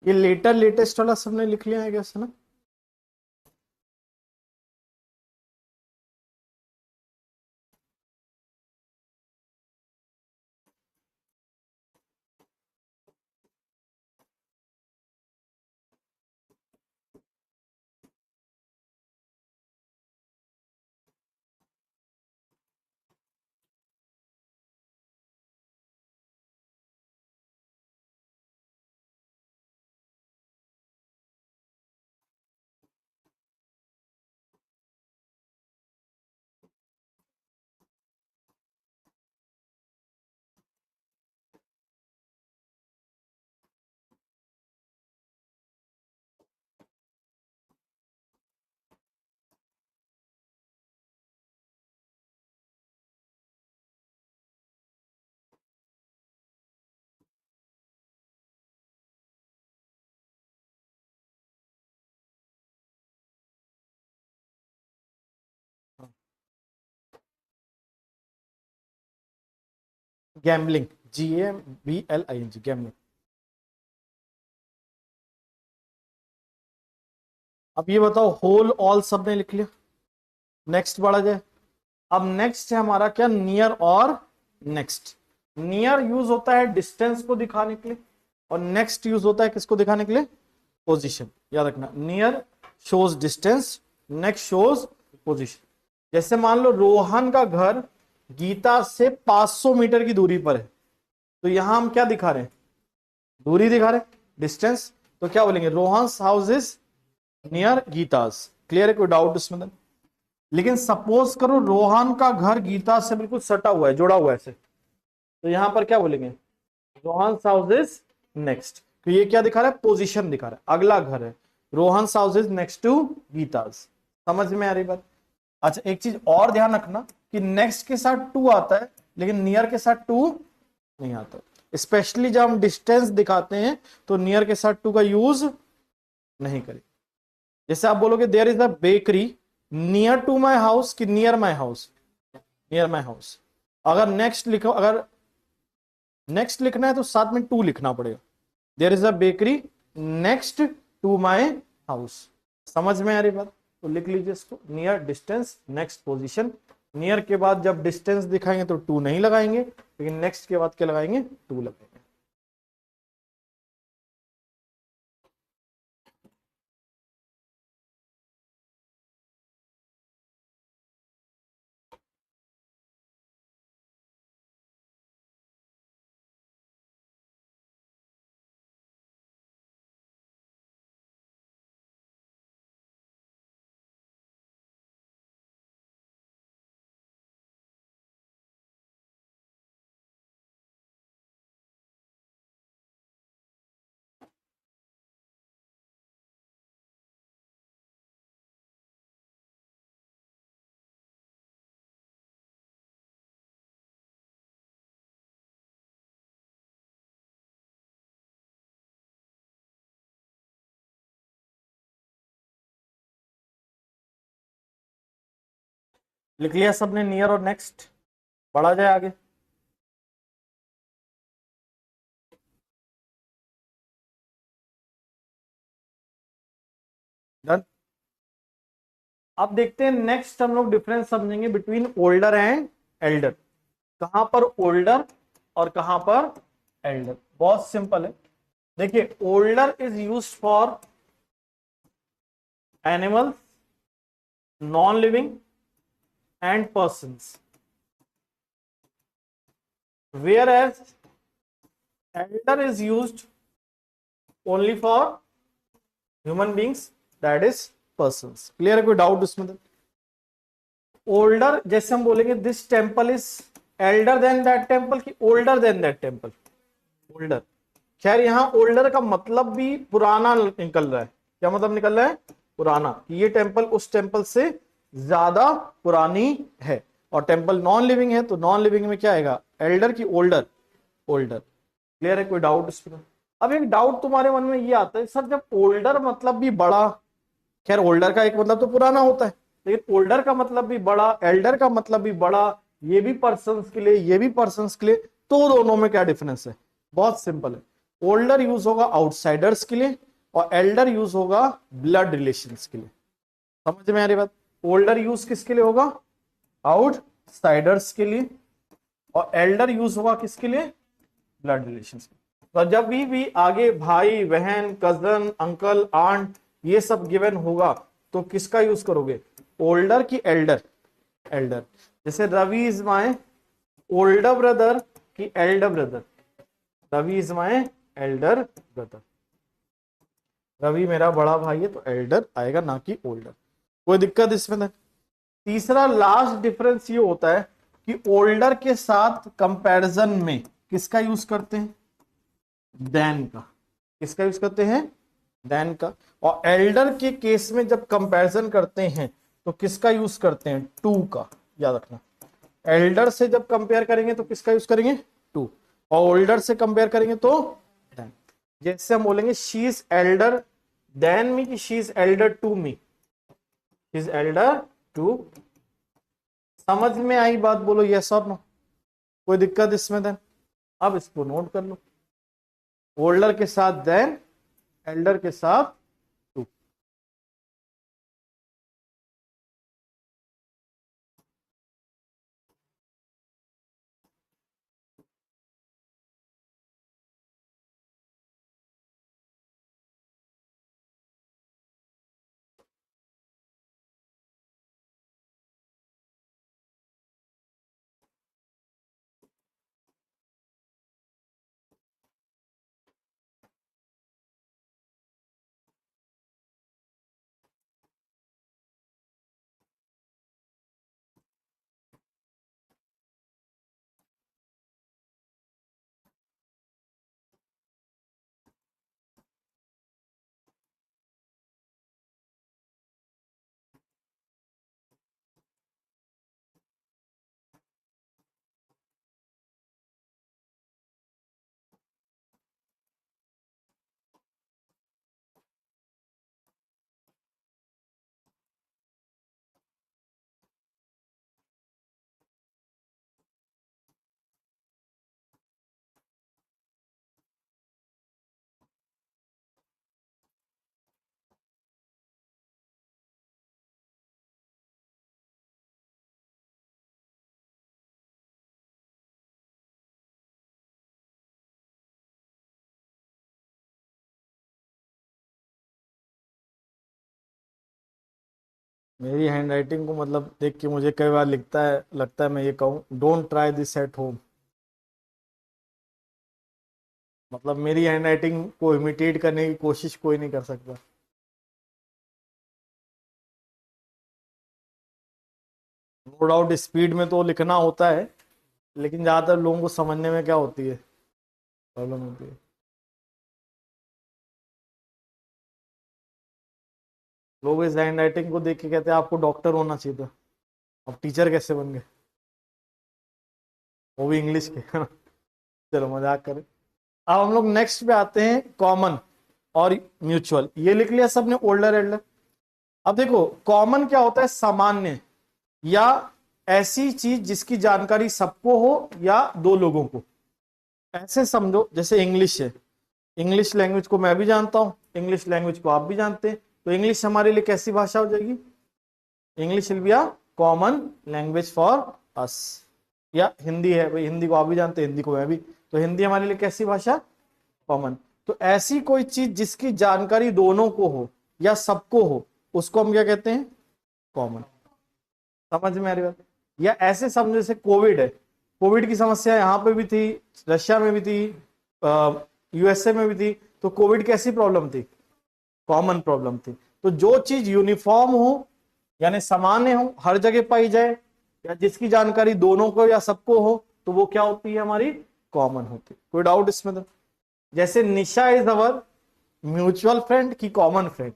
S1: ये लेटर लेटेस्ट वाला सबने लिख लिया है कैसे ना। Gambling, GAMBLING, gambling. अब ये बताओ होल ऑल सबने लिख लिया, नेक्स्ट बढ़ा जाए। अब नेक्स्ट है हमारा क्या, नियर और नेक्स्ट। नियर यूज होता है डिस्टेंस को दिखाने के लिए और नेक्स्ट यूज होता है किसको दिखाने के लिए, पोजीशन। याद रखना, near shows distance, next shows position. जैसे मान लो रोहन का घर गीता से 500 मीटर की दूरी पर है, तो यहां हम क्या दिखा रहे हैं, दूरी दिखा रहे हैं, डिस्टेंस। तो क्या बोलेंगे, Rohan's house is near Geeta's. Clear है, कोई डाउट इसमें? लेकिन सपोज करो रोहन का घर गीता से बिल्कुल सटा हुआ है, जुड़ा हुआ है ऐसे, तो यहां पर क्या बोलेंगे, रोहन हाउस इज नेक्स्ट। तो ये क्या दिखा रहा है, पोजीशन दिखा रहा है, अगला घर है। Rohan house is next to Geeta's. समझ में आ रही बात। अच्छा एक चीज और ध्यान रखना कि नेक्स्ट के साथ टू आता है लेकिन नियर के साथ टू नहीं आता। स्पेशली जब हम डिस्टेंस दिखाते हैं तो नियर के साथ टू का यूज नहीं करें। जैसे आप बोलोगे there is a bakery near to my house कि near my house, near my house. अगर नेक्स्ट लिखो, अगर नेक्स्ट लिखना है तो साथ में टू लिखना पड़ेगा। There is a bakery next to my house. समझ में आ रही बात, तो लिख लीजिए इसको, near distance next position. Near के बाद जब डिस्टेंस दिखाएंगे तो टू नहीं लगाएंगे, लेकिन नेक्स्ट के बाद क्या लगाएंगे, टू लगाएंगे। लिख लिया सबने नियर और नेक्स्ट, बढ़ा जाए आगे। डन। अब देखते हैं नेक्स्ट, हम लोग डिफरेंस समझेंगे बिटवीन ओल्डर एंड एल्डर। कहां पर ओल्डर और कहां पर एल्डर, बहुत सिंपल है। देखिए, older is used for animals, non living and persons, whereas elder is used only for human beings, that is persons। Clear है, कोई डाउट इसमें? ओल्डर जैसे हम बोलेंगे this temple is elder than that temple, की older than that temple, older. खैर यहां older का मतलब भी पुराना निकल रहा है। क्या मतलब निकल रहा है? पुराना, कि ये टेम्पल उस टेम्पल से ज्यादा पुरानी है। और टेम्पल नॉन लिविंग है तो नॉन लिविंग में क्या आएगा? एल्डर की ओल्डर, ओल्डर। क्लियर है, कोई डाउट इसमें? अब एक डाउट तुम्हारे मन में ये आता है, सर जब ओल्डर मतलब भी बड़ा, खैर ओल्डर का एक मतलब तो पुराना होता है, लेकिन ओल्डर का मतलब भी बड़ा, एल्डर का मतलब भी बड़ा, ये भी पर्सन्स के लिए ये भी पर्सन्स के लिए, तो दोनों में क्या डिफरेंस है? बहुत सिंपल है। ओल्डर यूज होगा आउटसाइडर्स के लिए और एल्डर यूज होगा ब्लड रिलेशंस के लिए। समझ में आ रही बात? ओल्डर यूज किसके लिए होगा? आउटसाइडर्स के लिए। और एल्डर यूज होगा किसके लिए? ब्लड रिलेशंस के। तो जब भी आगे भाई बहन कजन अंकल आंट ये सब गिवन होगा तो किसका यूज करोगे? ओल्डर की एल्डर? एल्डर। जैसे Ravi is my older brother की elder brother, Ravi is my elder brother, Ravi मेरा बड़ा भाई है तो एल्डर आएगा ना कि ओल्डर। कोई दिक्कत इसमें नहीं। तीसरा लास्ट डिफरेंस ये होता है कि ओल्डर के साथ कंपैरिजन में किसका यूज करते हैं? देन का। किसका यूज करते हैं? देन का। और एल्डर के केस में जब कंपैरिजन करते हैं तो किसका यूज करते हैं? टू का। याद रखना, एल्डर से जब कंपेयर करेंगे तो किसका यूज करेंगे? टू। और ओल्डर से कंपेयर करेंगे तो देन। जैसे हम बोलेंगे she is elder than me, कि she is elder to me, she is elder to. समझ में आई बात? बोलो यस और नो। कोई दिक्कत इसमें? देन अब इसको नोट कर लो, ओल्डर के साथ देन, एल्डर के साथ टू। मेरी हैंडराइटिंग को मतलब देख के मुझे कई बार लगता है मैं ये कहूँ, don't try this at home. मतलब मेरी हैंडराइटिंग को इमिटेट करने की कोशिश कोई नहीं कर सकता। नो डाउट स्पीड में तो लिखना होता है, लेकिन ज्यादातर लोगों को समझने में क्या होती है? प्रॉब्लम होती है। लोग इस हैंडराइटिंग को देख के कहते हैं आपको डॉक्टर होना चाहिए था। अब टीचर कैसे बन गए? वो भी इंग्लिश के, है ना? चलो मजाक करें। अब हम लोग नेक्स्ट पे आते हैं, कॉमन और म्यूचुअल। ये लिख लिया सबने, ओल्डर एल्डर। अब देखो कॉमन क्या होता है? सामान्य या ऐसी चीज जिसकी जानकारी सबको हो या दो लोगों को। ऐसे समझो जैसे इंग्लिश है, इंग्लिश लैंग्वेज को मैं भी जानता हूं, इंग्लिश लैंग्वेज को आप भी जानते हैं, तो इंग्लिश हमारे लिए कैसी भाषा हो जाएगी? English will be a common language for us. या हिंदी है भाई, हिंदी को आप भी जानते हैं, हिंदी को मैं भी, तो हिंदी हमारे लिए कैसी भाषा? कॉमन। तो ऐसी कोई चीज जिसकी जानकारी दोनों को हो या सबको हो, उसको हम क्या कहते हैं? कॉमन। समझ में आ रही बात? या ऐसे समझो जैसे कोविड है, कोविड की समस्या यहाँ पे भी थी, रशिया में भी थी, यूएसए में भी थी, तो कोविड कैसी प्रॉब्लम थी? कॉमन प्रॉब्लम थी। तो जो चीज यूनिफॉर्म हो यानी सामान्य हो, हर जगह पाई जाए, या जिसकी जानकारी दोनों को या सबको हो, तो वो क्या होती है? हमारी कॉमन होती है। कोई डाउट इसमें? तो जैसे निशा इज अवर म्यूचुअल फ्रेंड की कॉमन फ्रेंड।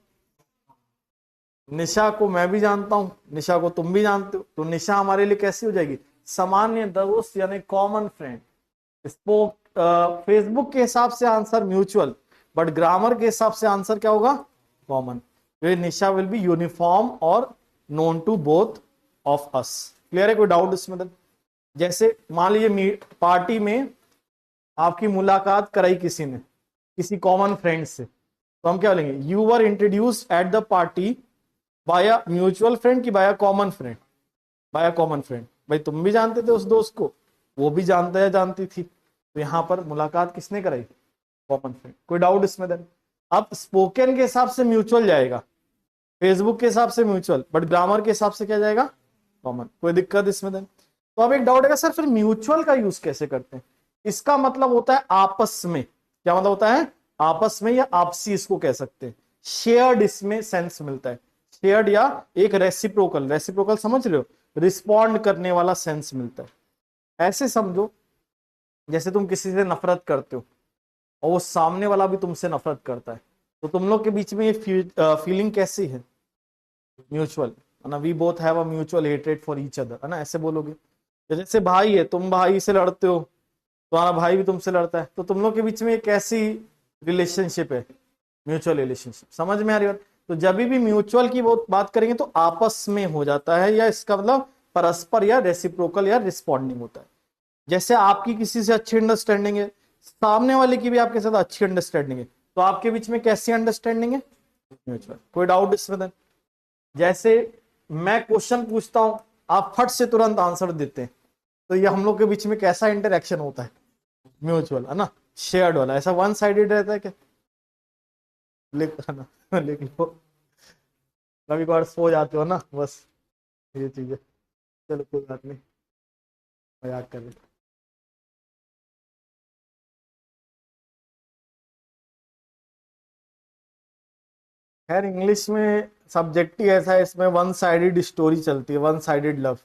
S1: निशा को मैं भी जानता हूं, निशा को तुम भी जानते हो, तो निशा हमारे लिए कैसी हो जाएगी? सामान्य दोस्त यानी कॉमन फ्रेंड। स्पोक फेसबुक के हिसाब से आंसर म्यूचुअल, बट ग्रामर के हिसाब से आंसर क्या होगा? Common. Nisha will be uniform और known to both of us. Clear है? कोई डाउट इसमें? जैसे मान लीजिए पार्टी में आपकी मुलाकात कराई किसी ने, किसी कॉमन फ्रेंड से, तो हम क्या बोलेंगे? You were introduced at the party by a mutual friend की by a common friend? By a common friend. भाई तुम भी जानते थे उस दोस्त को, वो भी जानता या जानती थी, तो यहां पर मुलाकात किसने कराई? Common friend. कोई डाउट इसमें? अब स्पोकन के हिसाब से म्यूचुअल जाएगा, फेसबुक के हिसाब से म्यूचुअल, बट ग्रामर के हिसाब से क्या जाएगा? कॉमन। कोई दिक्कत इसमें? तो अब एक डाउट है, सर फिर म्यूचुअल का यूज कैसे करते हैं? इसका मतलब होता है आपस में। क्या मतलब होता है? आपस में या आपसी इसको कह सकते हैं। शेयर्ड इसमें सेंस मिलता है, शेयर्ड या एक रेसिप्रोकल, रेसिप्रोकल समझ रहे हो, रिस्पॉन्ड करने वाला सेंस मिलता है। ऐसे समझो जैसे तुम किसी से नफरत करते हो और वो सामने वाला भी तुमसे नफरत करता है, तो तुम लोग के बीच में ये फीलिंग कैसी है? म्यूचुअल है ना। We both have a mutual hatred for each other, है ना, ऐसे बोलोगे। जैसे भाई है, तुम भाई से लड़ते हो, तुम्हारा भाई भी तुमसे लड़ता है, तो तुम लोग के बीच में एक ऐसी रिलेशनशिप है, म्यूचुअल रिलेशनशिप। समझ में आ रही बात? तो जब भी म्यूचुअल की बात करेंगे तो आपस में हो जाता है, या इसका मतलब परस्पर या रेसिप्रोकल या रिस्पॉन्डिंग होता है। जैसे आपकी किसी से अच्छी अंडरस्टैंडिंग है, सामने वाले की भी आपके साथ अच्छी अंडरस्टैंडिंग है, तो आपके बीच में कैसी अंडरस्टैंडिंग है? म्यूचुअल। कोई डाउट इसमें? जैसे मैं क्वेश्चन पूछता हूं, आप फट से तुरंत आंसर देते हैं, तो ये हम लोग के बीच में कैसा इंटरेक्शन होता है? म्यूचुअल, है ना, शेयर्ड वाला। ऐसा वन साइडेड रहता है क्या? लिख ना, लिख लो। कभी कभार सो जाते हो ना, बस ये चीज है। चलो कोई बात नहीं, मजाक कर रहे। खैर इंग्लिश में सब्जेक्ट ही ऐसा है, इसमें वन साइडेड स्टोरी चलती है, वन साइडेड लव।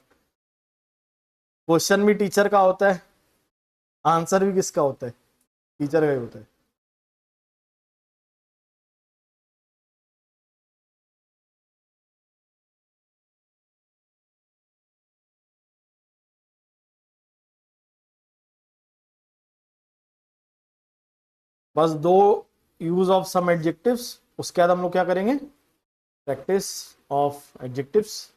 S1: क्वेश्चन भी टीचर का होता है, आंसर भी किसका होता है? टीचर का ही होता है। बस दो यूज ऑफ सम एडजेक्टिव्स, उसके बाद हम लोग क्या करेंगे? Practice of adjectives.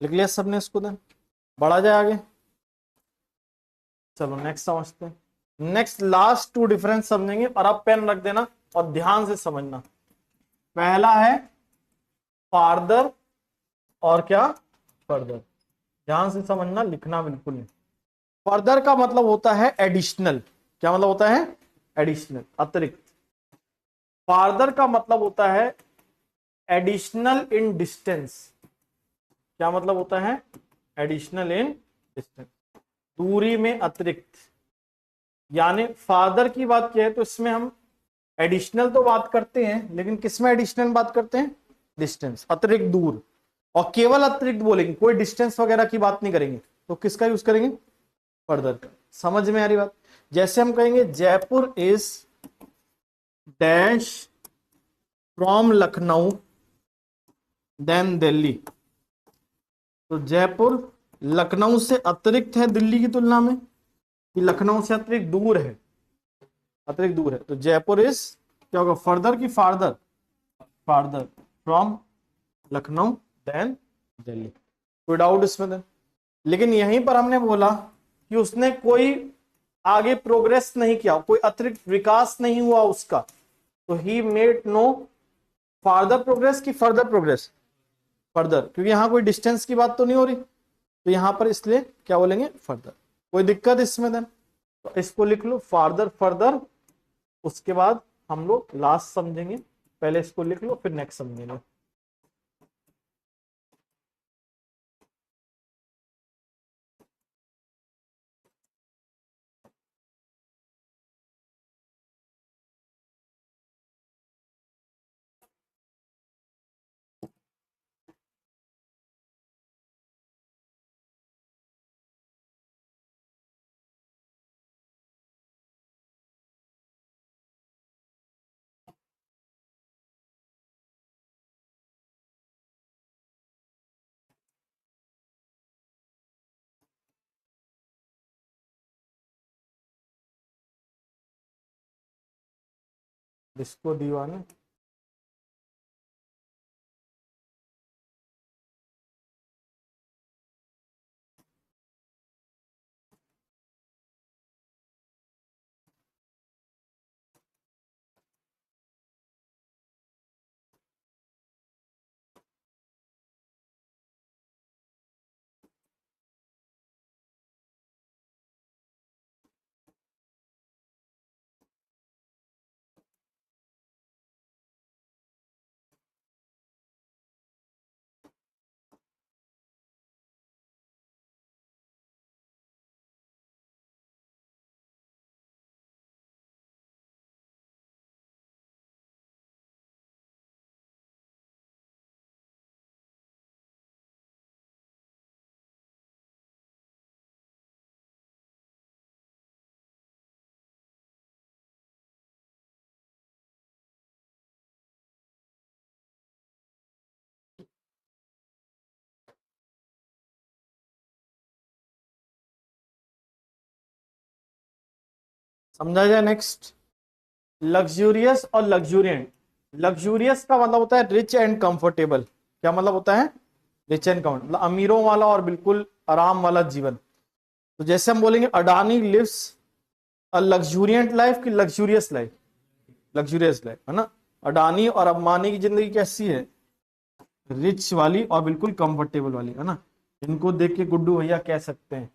S1: लिख लिया सबने इसको? दें बढ़ा जाए आगे। चलो नेक्स्ट समझते हैं। नेक्स्ट लास्ट टू डिफरेंस समझेंगे, और अब पेन रख देना और ध्यान से समझना। पहला है फार्दर, और क्या? फर्दर। ध्यान से समझना, लिखना बिल्कुल नहीं। फर्दर का मतलब होता है एडिशनल। क्या मतलब होता है? एडिशनल, अतिरिक्त। फार्दर का मतलब होता है एडिशनल इन डिस्टेंस। क्या मतलब होता है? एडिशनल इन डिस्टेंस, दूरी में अतिरिक्त। यानी फादर की बात किया है तो इसमें हम एडिशनल तो बात करते हैं, लेकिन किसमें एडिशनल बात करते हैं? डिस्टेंस, अतिरिक्त दूर। और केवल अतिरिक्त बोलेंगे, कोई डिस्टेंस वगैरह की बात नहीं करेंगे, तो किसका यूज करेंगे? फर्दर का। समझ में आ रही बात? जैसे हम कहेंगे Jaipur is dash from Lucknow than Delhi, तो जयपुर लखनऊ से अतिरिक्त है दिल्ली की तुलना में, कि लखनऊ से अतिरिक्त दूर है? अतिरिक्त दूर है, तो जयपुर इज क्या होगा? फर्दर की farther? Farther from Lucknow than Delhi. कोई डाउट इसमें देन? लेकिन यहीं पर हमने बोला कि उसने कोई आगे प्रोग्रेस नहीं किया, कोई अतिरिक्त विकास नहीं हुआ उसका, तो he made no farther progress की फर्दर प्रोग्रेस? फर्दर, क्योंकि यहां कोई डिस्टेंस की बात तो नहीं हो रही, तो यहां पर इसलिए क्या बोलेंगे? फर्दर। कोई दिक्कत इसमें देन? तो इसको लिख लो फार्दर फर्दर, उसके बाद हम लोग लास्ट समझेंगे, पहले इसको लिख लो फिर नेक्स्ट समझेंगे। इसको दीवाने समझा जाए। नेक्स्ट, लग्जूरियस और लग्जूरियंट। लग्जूरियस का मतलब होता है रिच एंड कंफर्टेबल। क्या मतलब होता है? रिच एंड कंफर्ट, मतलब अमीरों वाला और बिल्कुल आराम वाला जीवन। तो जैसे हम बोलेंगे अडानी लिव्स अ लग्जूरियंट लाइफ की लग्जूरियस लाइफ? लग्जूरियस लाइफ है ना। अडानी और अंबानी की जिंदगी कैसी है? रिच वाली और बिल्कुल कंफर्टेबल वाली, है ना। इनको देख के गुड्डू भैया कह सकते हैं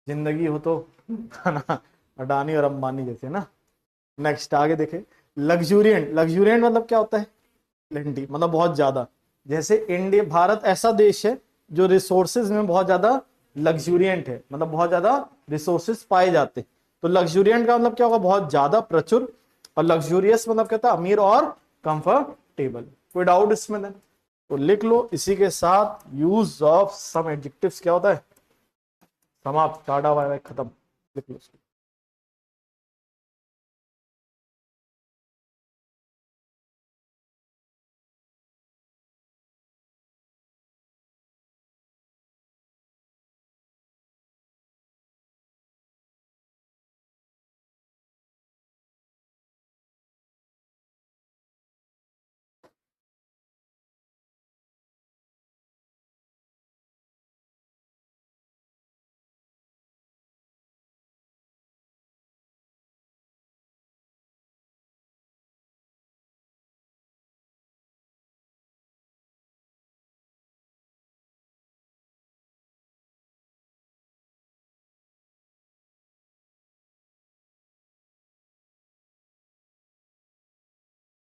S1: जिंदगी हो तो, है ना, अडानी और अंबानी जैसे ना। नेक्स्ट आगे देखे, लग्जूरियंट। लग्जूरियंट मतलब क्या होता है? प्लेंटी, मतलब बहुत ज्यादा। जैसे इंडिया, भारत ऐसा देश है जो रिसोर्सेज में बहुत ज्यादा लग्जूरियंट है, मतलब बहुत ज्यादा रिसोर्सेज पाए जाते हैं। तो लग्जूरियंट का मतलब क्या होगा? बहुत ज्यादा, प्रचुर। और लग्जूरियस मतलब क्या था? अमीर और कंफर्टेबल। कोई डाउट इसमें देन? तो लिख लो इसी के साथ यूज ऑफ सम एडजेक्टिव्स क्या होता है? समाप्त, टाटा बाय बाय, खत्म। लिख लो इसको।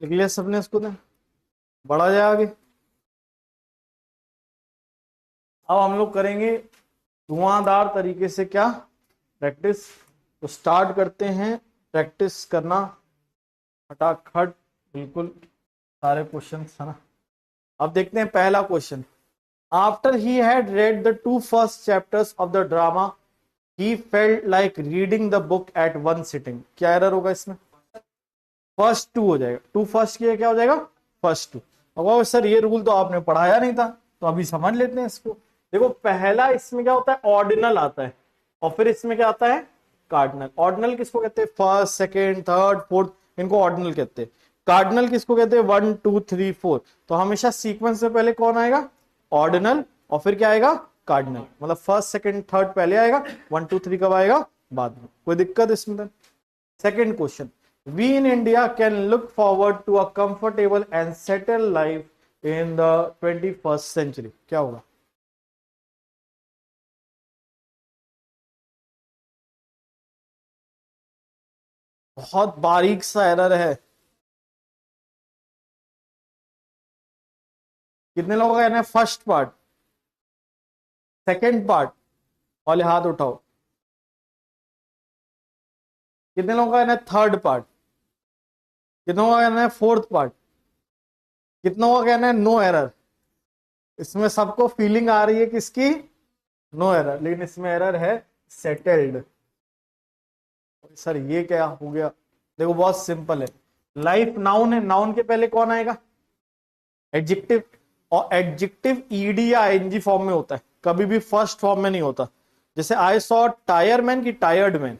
S1: लिख लिया सबने इसको देन? बढ़ा जाए आगे। अब हम लोग करेंगे धुआंधार तरीके से क्या? प्रैक्टिस। तो स्टार्ट करते हैं प्रैक्टिस करना फटाखट, बिल्कुल सारे क्वेश्चन, है ना। अब देखते हैं पहला question. After he had read the 2 first chapters of the drama, he felt like reading the book at one sitting. क्या एरर होगा इसमें? फर्स्ट टू हो जाएगा, टू फर्स्ट किया क्या हो जाएगा? First two. अब सर ये रूल तो आपने पढ़ाया नहीं था, तो अभी समझ लेते हैं इसको। देखो पहला इसमें क्या होता है? ऑर्डिनल आता है, और फिर इसमें क्या आता है? कार्डिनल। ऑर्डिनल किसको कहते हैं? फर्स्ट, सेकेंड, थर्ड, फोर्थ, इनको ऑर्डिनल कहते हैं। कार्डिनल किसको कहते हैं? 1 2 3 4। तो हमेशा सीक्वेंस से पहले कौन आएगा? ऑर्डिनल, और फिर क्या आएगा? कार्डिनल। मतलब फर्स्ट, सेकेंड, थर्ड पहले आएगा, 1 2 3 कब आएगा? बाद में। कोई दिक्कत इसमें? Second question, we in India can look forward to a comfortable and settle life in the 21st century. क्या होगा? बहुत बारीक सा एरर है। कितने लोगों का कहना है फर्स्ट पार्ट? सेकेंड पार्ट वाले हाथ उठाओ। कितने लोगों का कहना है थर्ड पार्ट? कितनों का कहना है फोर्थ पार्ट? कितनों का कहना है नो एरर? इसमें सबको फीलिंग आ रही है किसकी? नो एरर, लेकिन इसमें एरर है सेटल्ड। सर ये क्या हो गया? देखो बहुत सिंपल है। लाइफ नाउन है, नाउन के पहले कौन आएगा? एडजेक्टिव, और एडजेक्टिव ईडी या आईएनजी फॉर्म में होता है, कभी भी फर्स्ट फॉर्म में नहीं होता। जैसे आई सॉ टायर मैन की tired man,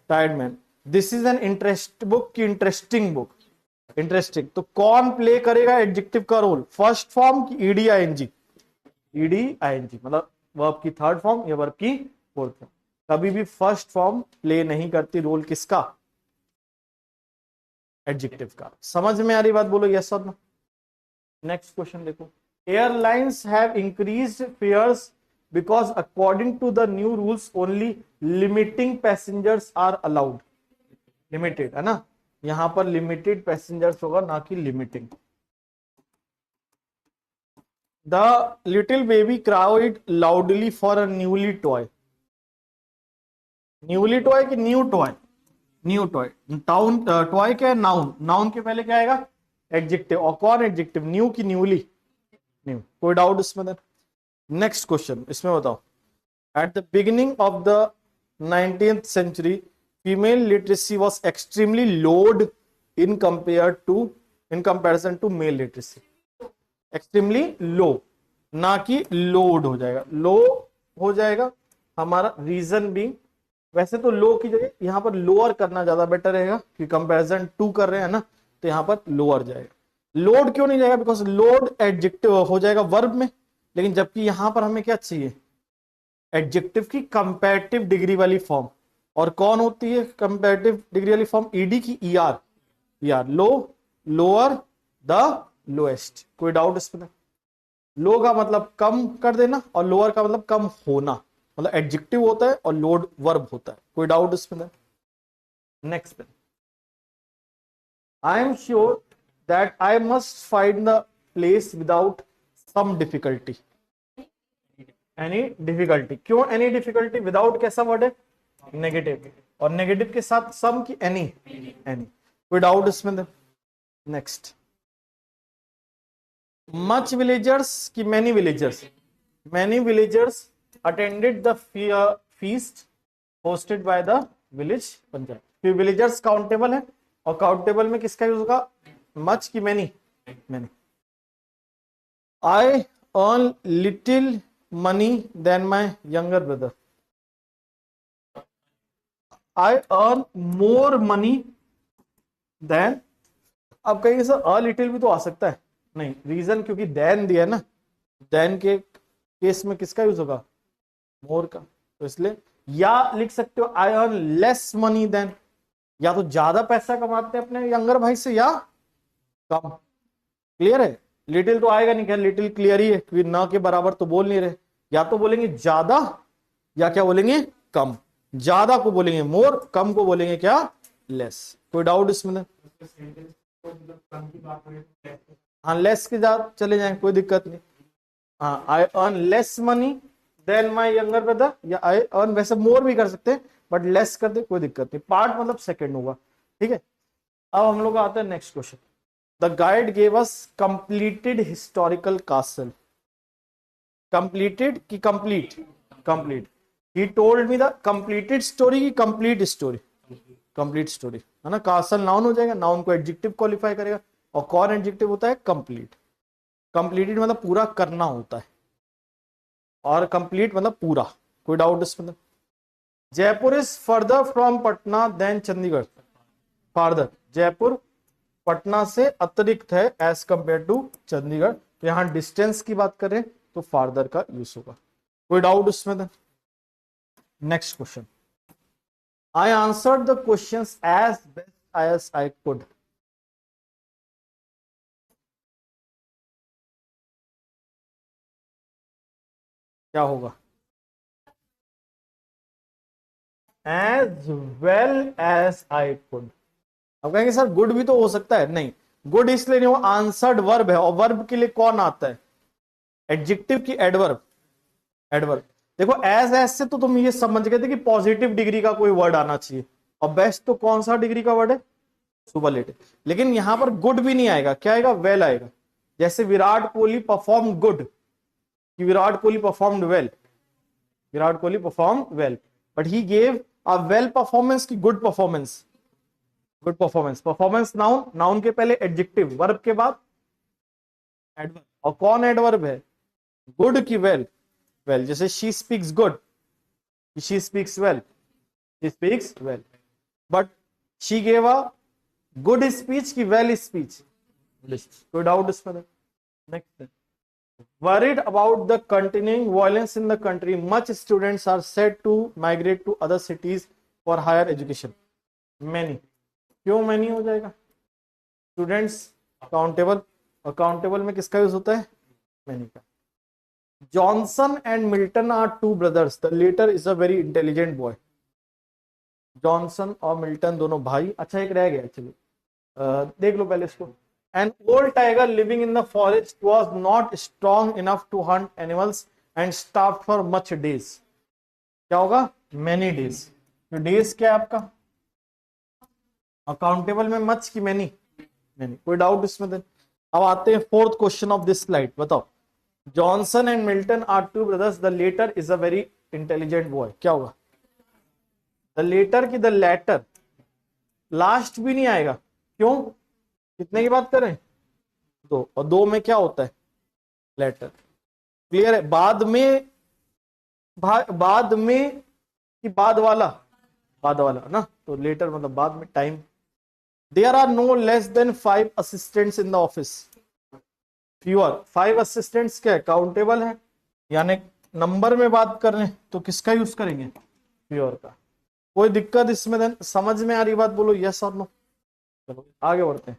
S1: tired man. This is an interest book की इंटरेस्टिंग बुक, इंटरेस्टिंग। तो कौन प्ले करेगा एडजेक्टिव का रोल? फर्स्ट फॉर्म की ईडी आईएनजी? ईडी आईएनजी, मतलब वर्ब की थर्ड फॉर्म या वर्ब की फोर्थ फॉर्म। कभी भी फर्स्ट फॉर्म प्ले नहीं करती रोल किसका? एडजेक्टिव का। समझ में आ रही बात? बोलो यस और नो। नेक्स्ट क्वेश्चन देखो, airlines have increased fares because according to the new rules only limiting passengers are allowed. Limited है ना, यहां पर लिमिटेड पैसेंजर्स होगा, ना कि limiting. The little baby crowd loudly for a newly toy. Newly toy की new toy? New toy. Town toy क्या है? नाउन। नाउन के पहले क्या आएगा? एडजेक्टिव। और कौन एडजेक्टिव? न्यू की न्यूली? न्यू। कोई डाउट इसमें? नेक्स्ट क्वेश्चन इसमें बताओ, at the beginning of the 19th century female literacy was extremely low in comparison to male literacy। Extremely low, ना कि लोड हो जाएगा, लो हो जाएगा हमारा। रीजन भी, वैसे तो लो की जगह यहां पर लोअर करना ज्यादा बेटर रहेगा, कि कंपैरिजन टू कर रहे हैं ना, तो यहां पर लोअर जाएगा। लोड क्यों नहीं जाएगा? बिकॉज लोड एडजेक्टिव हो जाएगा वर्ब में, लेकिन जबकि यहां पर हमें क्या चाहिए? एडजेक्टिव की कंपैरेटिव डिग्री वाली फॉर्म। और कौन होती है कंपैरेटिव डिग्री वाली फॉर्म? ईडी की ER. ER, low, lower, the lowest. कोई डाउट इसमें? लो का मतलब कम कर देना, और लोअर का मतलब कम होना, मतलब एडजेक्टिव होता है और लोड वर्ब होता है। कोई डाउट इसमें? Next, I am sure that I must find the place without some difficulty. Any difficulty, क्यों एनी डिफिकल्टी? विदाउट कैसा वर्ड है? नेगेटिव, और नेगेटिव के साथ सम की एनी, एनी। कोई डाउट इसमें? नेक्स्ट, मच विलेजर्स की many villagers, many villagers attended the feast hosted by the village panchayat. फिर विलेजर्स काउंटेबल है, और काउंटेबल में किसका यूज होगा? मच की many, many. I earn little money than my younger brother. I earn more money than. अब कहेंगे sir a little भी तो आ सकता है, नहीं, रीजन क्योंकि देन दिया है ना, देन के केस में किसका यूज होगा? मोर का। तो इसलिए या लिख सकते हो I earn less money than, या तो ज्यादा पैसा कमाते हैं अपने यंगर भाई से, या कम। क्लियर है? लिटिल तो आएगा नहीं, क्या लिटिल क्लियर ही है, क्योंकि ना के बराबर तो बोल नहीं रहे। या तो बोलेंगे ज्यादा, या क्या बोलेंगे? कम। ज्यादा को बोलेंगे मोर, कम को बोलेंगे क्या? लेस। कोई डाउट इसमें? हाँ, लेस के साथ चले जाएं, कोई दिक्कत नहीं। हाँ, I earn less money than my younger brother, या आई अर्न, वैसे मोर भी कर सकते हैं, बट लेस कर दे, कोई दिक्कत नहीं। पार्ट मतलब सेकंड होगा, ठीक है। अब हम लोग आते हैं next question. The guide gave us completed historical castle. Completed की complete? Complete. He told me the completed story की कंप्लीट स्टोरी? कंप्लीट स्टोरी, है ना। कासल नाउन हो जाएगा, नाउन को एडजेक्टिव क्वालिफाई करेगा, और कौन एडजेक्टिव होता है? कंप्लीट। कंप्लीटेड मतलब पूरा करना होता है, और कंप्लीट मतलब पूरा। कोई डाउट इसमें? Jaipur is further from Patna than Chandigarh. Farther, Jaipur Patna से अतिरिक्त है एज कंपेयर टू चंडीगढ़। तो यहां डिस्टेंस की बात करें तो फार्दर का यूज होगा। कोई डाउट उसमें? Next question. I answered the questions as best as I could. क्या होगा? As well as I could. अब कहेंगे सर गुड भी तो हो सकता है। नहीं, गुड इसलिए नहीं, वो आंसर्ड वर्ब है, और वर्ब के लिए कौन आता है? एडजेक्टिव की एडवर्ब? एडवर्ब। देखो एज एज से तो तुम ये समझ गए थे कि पॉजिटिव डिग्री का कोई वर्ड आना चाहिए, और बेस्ट तो कौन सा डिग्री का वर्ड है? सुपरलेटिव। लेकिन यहां पर गुड भी नहीं आएगा, क्या आएगा? वेल आएगा। जैसे विराट कोहली परफॉर्म गुड, कि Virat Kohli performed well, Virat Kohli perform well, but he gave a well performance की good performance? Good performance. Performance noun, noun के पहले एडजेक्टिव, वर्ब के बाद एडवर्ब, और कौन एडवर्ब है? गुड की वेल? वेल। जैसे she speaks good, she speaks well, she speaks well, but she gave a good speech की वेल स्पीच? कोई डाउट इसमें? Next, worried about the continuing violence in the country, much students are said to migrate to other cities for higher education. Many, क्यों many हो जाएगा? Students countable, और countable में किसका use होता है? many का। Johnson and Milton are two brothers, the latter is a very intelligent boy. Johnson और मिल्टन दोनों भाई। अच्छा एक रह गया, चलिए देख लो पहले इसको। An old tiger living in the forest was not strong enough to hunt animals and starved for much days. क्या होगा? Many days। तो days क्या है आपका? अकाउंटेबल में मच की मैनी? मैनी। कोई डाउट इसमें? देन अब आते हैं fourth question of this slide. बताओ, Johnson and Milton are two brothers, the latter is a very intelligent boy. क्या होगा? द लेटर की द लेटर, लास्ट भी नहीं आएगा। क्यों? कितने की बात करें? दो, और दो में क्या होता है? लेटर। क्लियर है? बाद में, बाद में कि बाद वाला? बाद वाला ना, तो लेटर मतलब बाद में, time. There are no less than 5 assistants in the office. Fewer. 5 assistants क्या है? काउंटेबल है, यानी नंबर में बात कर रहे हैं तो किसका यूज करेंगे? फ्यूअर का। कोई दिक्कत इसमें? देन समझ में आ रही बात? बोलो यस और नो। चलो आगे बढ़ते हैं।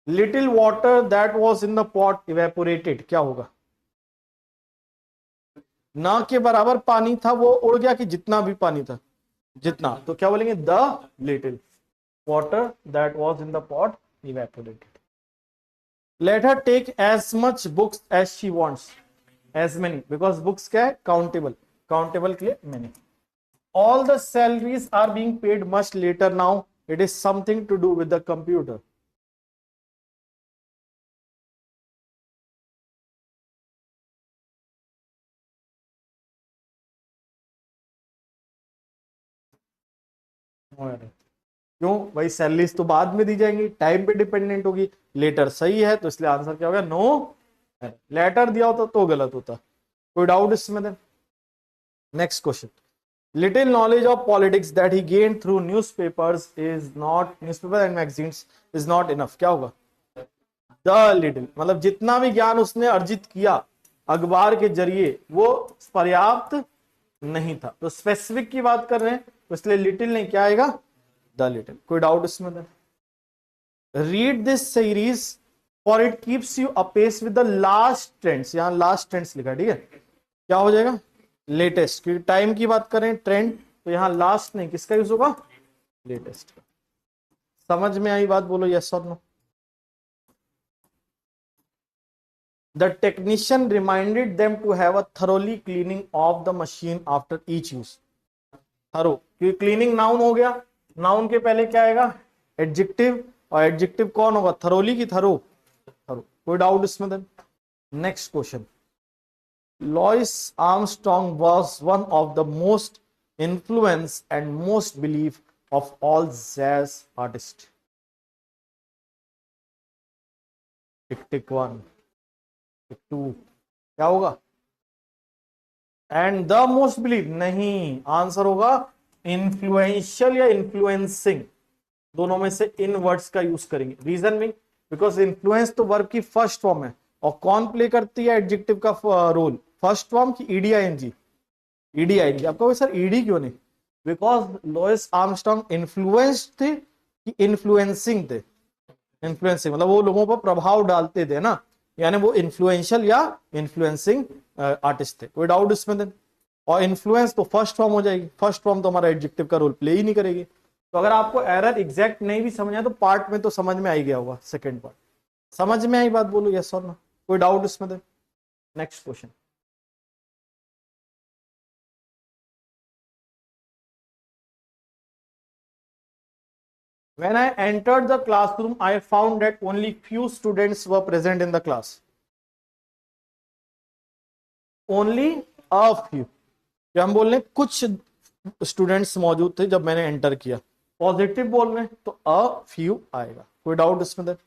S1: Little water that was in the pot evaporated. क्या होगा? ना के बराबर पानी था, वो उड़ गया, कि जितना भी पानी था? जितना। तो क्या बोलेंगे? The little water that was in the pot evaporated. Let her take as much books as she wants. As many, because books क्या है? काउंटेबल, काउंटेबल के लिए many. All the salaries are being paid much later now, it is something to do with the computer. क्यों भाई? Salaries तो बाद में दी जाएंगी, टाइम पे डिपेंडेंट होगी। लेटर सही है, तो इसलिए आंसर क्या होगा? नो। लेटर दिया होता तो गलत होता। कोई डाउट इसमें? Next question. Little knowledge of politics that he gain through newspapers is not, newspaper and magazines is not enough. क्या होगा? द लिटिल, मतलब जितना भी ज्ञान उसने अर्जित किया अखबार के जरिए वो पर्याप्त नहीं था। तो स्पेसिफिक की बात कर रहे हैं, तो इसलिए लिटिल नहीं, क्या आएगा? The little. कोई डाउट इसमें? Read this series for it keeps you अपेस विद द लास्ट ट्रेंड्स। यहां लास्ट ट्रेंड्स लिखा है, ठीक है। क्या हो जाएगा? लेटेस्ट। क्योंकि टाइम की बात करें, ट्रेंड, तो यहां लास्ट नहीं, किसका यूज होगा? लेटेस्ट। समझ में आई बात? बोलो यस और no. The technician reminded them to have a thoroughly cleaning of the machine after each use. Thorough, क्योंकि क्लीनिंग नाउन हो गया, नाउन के पहले क्या आएगा? एडजेक्टिव, और एडजेक्टिव कौन होगा? थरोली की थरो? थरो। कोई डाउट इसमें? Next question, Lois Armstrong was one of the most influence and most believe of all jazz artist. Tick tick 1, tick 2, क्या होगा? एंड द मोस्ट बिलीव नहीं, आंसर होगा इन्फ्लुएंशियल या इन्फ्लुएंसिंग, दोनों में से इन वर्ड्स का यूज करेंगे। रीजन भी, बिकॉज इन्फ्लुएंस तो वर्ब की फर्स्ट फॉर्म है, और कौन प्ले करती है एडजेक्टिव का रोल? फर्स्ट फॉर्म की ईडी आईएनजी? ED ING. आपको सर ईडी क्यों नहीं? बिकॉज लॉइस आर्मस्ट्रॉन्ग इन्फ्लुएंस थे कि इन्फ्लुएंसिंग थे? इन्फ्लुएंसिंग मतलब वो लोगों पर प्रभाव डालते थे ना, यानी वो इन्फ्लुएंशियल या इन्फ्लुएंसिंग आर्टिस्ट थे। कोई डाउट इसमें देन? और इन्फ्लुएंस तो फर्स्ट फॉर्म हो जाएगी, फर्स्ट फॉर्म तो हमारा एडजेक्टिव का रोल प्ले ही नहीं करेगी। तो अगर आपको एरर एग्जैक्ट नहीं भी समझ आया तो पार्ट में तो समझ में आ ही गया होगा। सेकंड पार्ट समझ में आई बात? बोलो यस और नो। कोई डाउट इसमें then? Next question, when I entered the classroom I found that only few students were present in the class. Only a few, क्या हम बोल रहे हैं? कुछ स्टूडेंट्स मौजूद थे जब मैंने एंटर किया। पॉजिटिव बोल रहे हैं तो अ फ्यू आएगा। कोई डाउट इसमें then?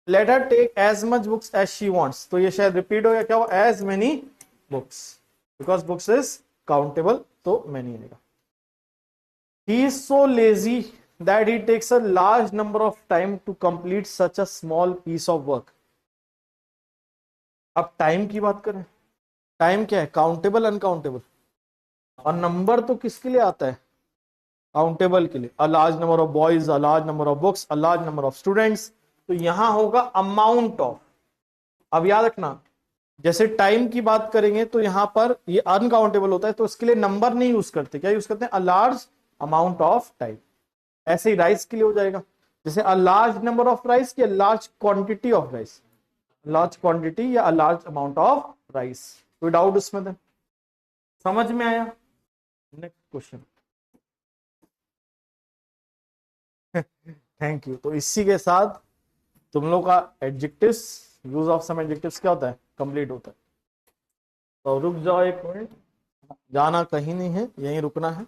S1: Let her take as much books as she wants, तो ये शायद रिपीट हो गया। क्या हो? As many books, because books is countable, तो मैनी आएगा। He is so lazy that he takes a large number of time to complete such a small piece of work. अब टाइम की बात करें, टाइम क्या है? Countable, uncountable? और number तो किसके लिए आता है? काउंटेबल के लिए। अ large number of boys, a large number of books, a large number of students, तो यहां होगा अमाउंट ऑफ। अब याद रखना, जैसे टाइम की बात करेंगे तो यहां पर ये अनकाउंटेबल होता है, तो इसके लिए नंबर नहीं यूज करते। क्या यूज करते हैं? A large amount of time. ऐसे ही राइस के लिए हो जाएगा, जैसे a large number of rice या large quantity of rice. Large quantity या a large amount of rice. कोई डाउट इसमें देन? समझ में आया? Next question. Thank you. तो इसी के साथ तुम लोग का adjectives, use of some adjectives क्या होता है? कंप्लीट होता है। तो रुक जाओ एक मिनट, जाना कहीं नहीं है, यहीं रुकना है।